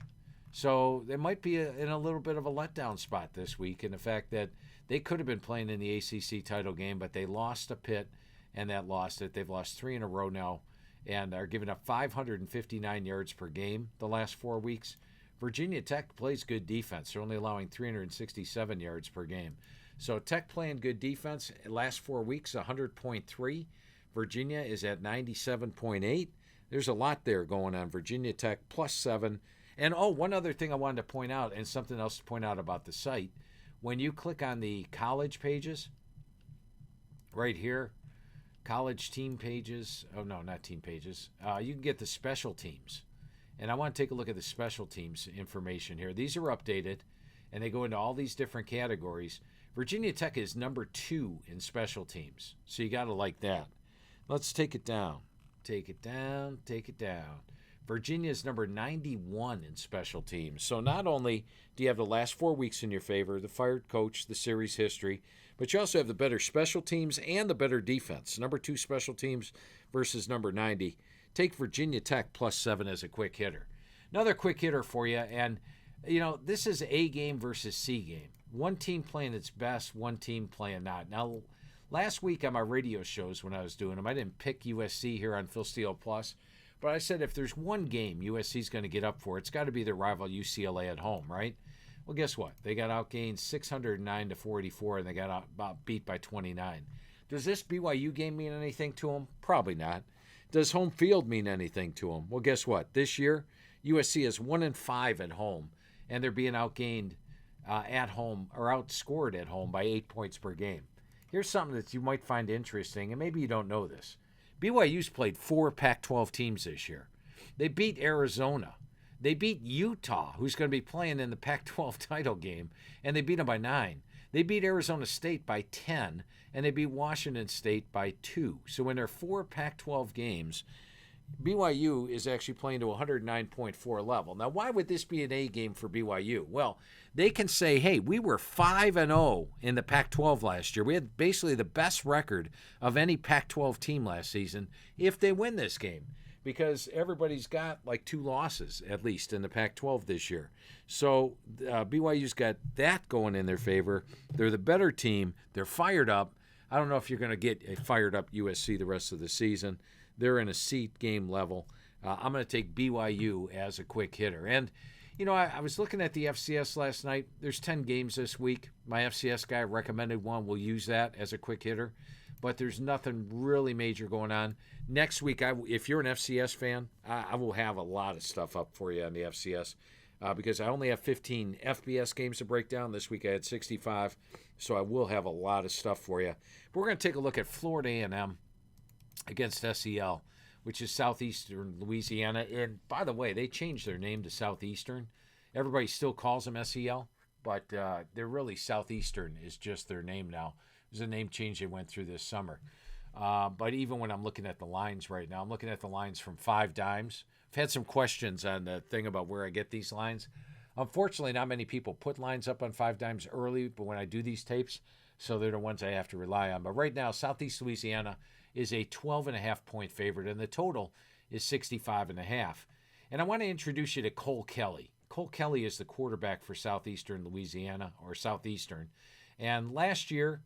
So they might be in a little bit of a letdown spot this week in the fact that they could have been playing in the ACC title game, but they lost to Pitt, and that lost it. They've lost 3 in a row now and are giving up 559 yards per game the last 4 weeks. Virginia Tech plays good defense. They're only allowing 367 yards per game. So Tech playing good defense. Last 4 weeks, 100.3. Virginia is at 97.8. There's a lot there going on. Virginia Tech +7. And, one other thing I wanted to point out, and something else to point out about the site. When you click on the college pages, right here, college team pages. Oh, no, not team pages. You can get the special teams. And I want to take a look at the special teams information here. These are updated, and they go into all these different categories. Virginia Tech is number 2 in special teams, so you got to like that. Let's take it down. Take it down. Take it down. Virginia is number 91 in special teams. So not only do you have the last 4 weeks in your favor, the fired coach, the series history, but you also have the better special teams and the better defense. Number 2 special teams versus number 90. Take Virginia Tech +7 as a quick hitter. Another quick hitter for you, and this is A game versus C game. One team playing its best, one team playing not. Now, last week on my radio shows when I was doing them, I didn't pick USC here on Phil Steele Plus. But I said if there's one game USC's going to get up for, it's got to be their rival UCLA at home, right? Well, guess what? They got outgained 609 to 484, and they got about beat by 29. Does this BYU game mean anything to them? Probably not. Does home field mean anything to them? Well, guess what? This year, USC is 1-5 at home, and they're being outgained at home or outscored at home by 8 points per game. Here's something that you might find interesting, and maybe you don't know this. BYU's played 4 Pac-12 teams this year. They beat Arizona. They beat Utah, who's going to be playing in the Pac-12 title game, and they beat them by 9. They beat Arizona State by 10, and they beat Washington State by 2. So in their 4 Pac-12 games, BYU is actually playing to a 109.4 level. Now, why would this be an A game for BYU? Well, they can say, hey, we were 5-0 in the Pac-12 last year. We had basically the best record of any Pac-12 team last season if they win this game, because everybody's got like 2 losses at least in the Pac-12 this year. So BYU's got that going in their favor. They're the better team. They're fired up. I don't know if you're going to get a fired up USC the rest of the season. They're in a seat game level. I'm going to take BYU as a quick hitter. And, I was looking at the FCS last night. There's 10 games this week. My FCS guy recommended one. We'll use that as a quick hitter. But there's nothing really major going on. Next week, if you're an FCS fan, I will have a lot of stuff up for you on the FCS because I only have 15 FBS games to break down. This week I had 65, so I will have a lot of stuff for you. But we're going to take a look at Florida A&M against SEL, which is Southeastern Louisiana. And by the way, they changed their name to Southeastern. Everybody still calls them SEL, but they're really Southeastern is just their name now. It was a name change they went through this summer. But even when I'm looking at the lines right now, I'm looking at the lines from 5 dimes. I've had some questions on the thing about where I get these lines. Unfortunately, not many people put lines up on 5 dimes early, but when I do these tapes, so they're the ones I have to rely on. But right now, Southeast Louisiana is a 12.5 point favorite, and the total is 65.5. And I want to introduce you to Cole Kelly. Cole Kelly is the quarterback for Southeastern Louisiana, or Southeastern. And last year,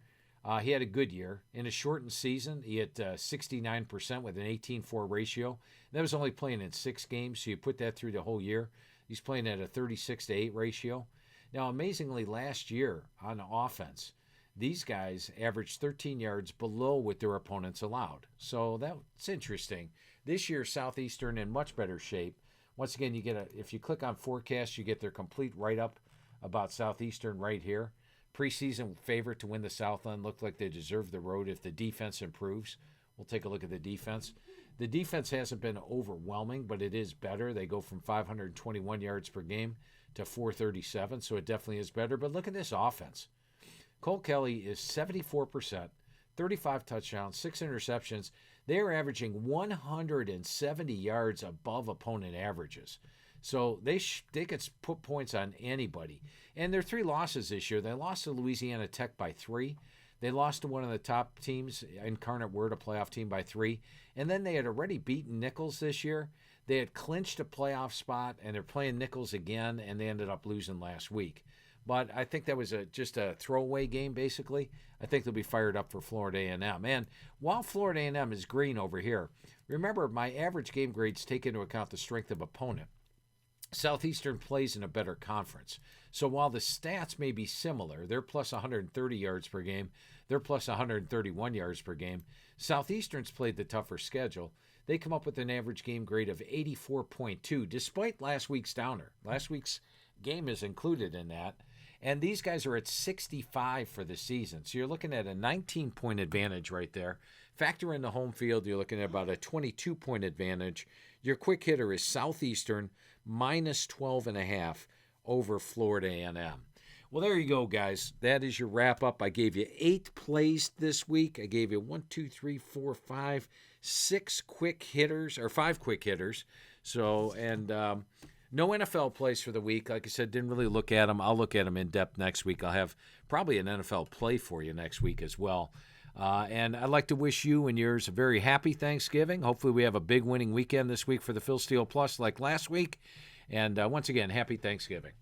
he had a good year. In a shortened season, he had 69% with an 18-4 ratio. And that was only playing in 6 games, so you put that through the whole year. He's playing at a 36-8 ratio. Now, amazingly, last year on offense, these guys averaged 13 yards below what their opponents allowed. So that's interesting. This year, Southeastern in much better shape. Once again, if you click on forecast, you get their complete write-up about Southeastern right here. Preseason favorite to win the Southland. Looked like they deserve the road if the defense improves. We'll take a look at the defense. The defense hasn't been overwhelming, but it is better. They go from 521 yards per game to 437, so it definitely is better. But look at this offense. Cole Kelly is 74%, 35 touchdowns, 6 interceptions. They are averaging 170 yards above opponent averages. So they could put points on anybody. And their 3 losses this year, they lost to Louisiana Tech by 3. They lost to one of the top teams, Incarnate Word, a playoff team, by 3. And then they had already beaten Nichols this year. They had clinched a playoff spot, and they're playing Nichols again, and they ended up losing last week. But I think that was just a throwaway game, basically. I think they'll be fired up for Florida A&M. And while Florida A&M is green over here, remember my average game grades take into account the strength of opponent. Southeastern plays in a better conference. So while the stats may be similar, they're plus 130 yards per game, they're plus 131 yards per game. Southeastern's played the tougher schedule. They come up with an average game grade of 84.2, despite last week's downer. Last week's game is included in that. And these guys are at 65 for the season. So you're looking at a 19-point advantage right there. Factor in the home field, you're looking at about a 22-point advantage. Your quick hitter is Southeastern minus 12.5 over Florida A&M. Well, there you go, guys. That is your wrap-up. I gave you 8 plays this week. I gave you 6 quick hitters, or 5 quick hitters. So, and no NFL plays for the week. Like I said, didn't really look at them. I'll look at them in depth next week. I'll have probably an NFL play for you next week as well. And I'd like to wish you and yours a very happy Thanksgiving. Hopefully we have a big winning weekend this week for the Phil Steele Plus like last week. And once again, happy Thanksgiving.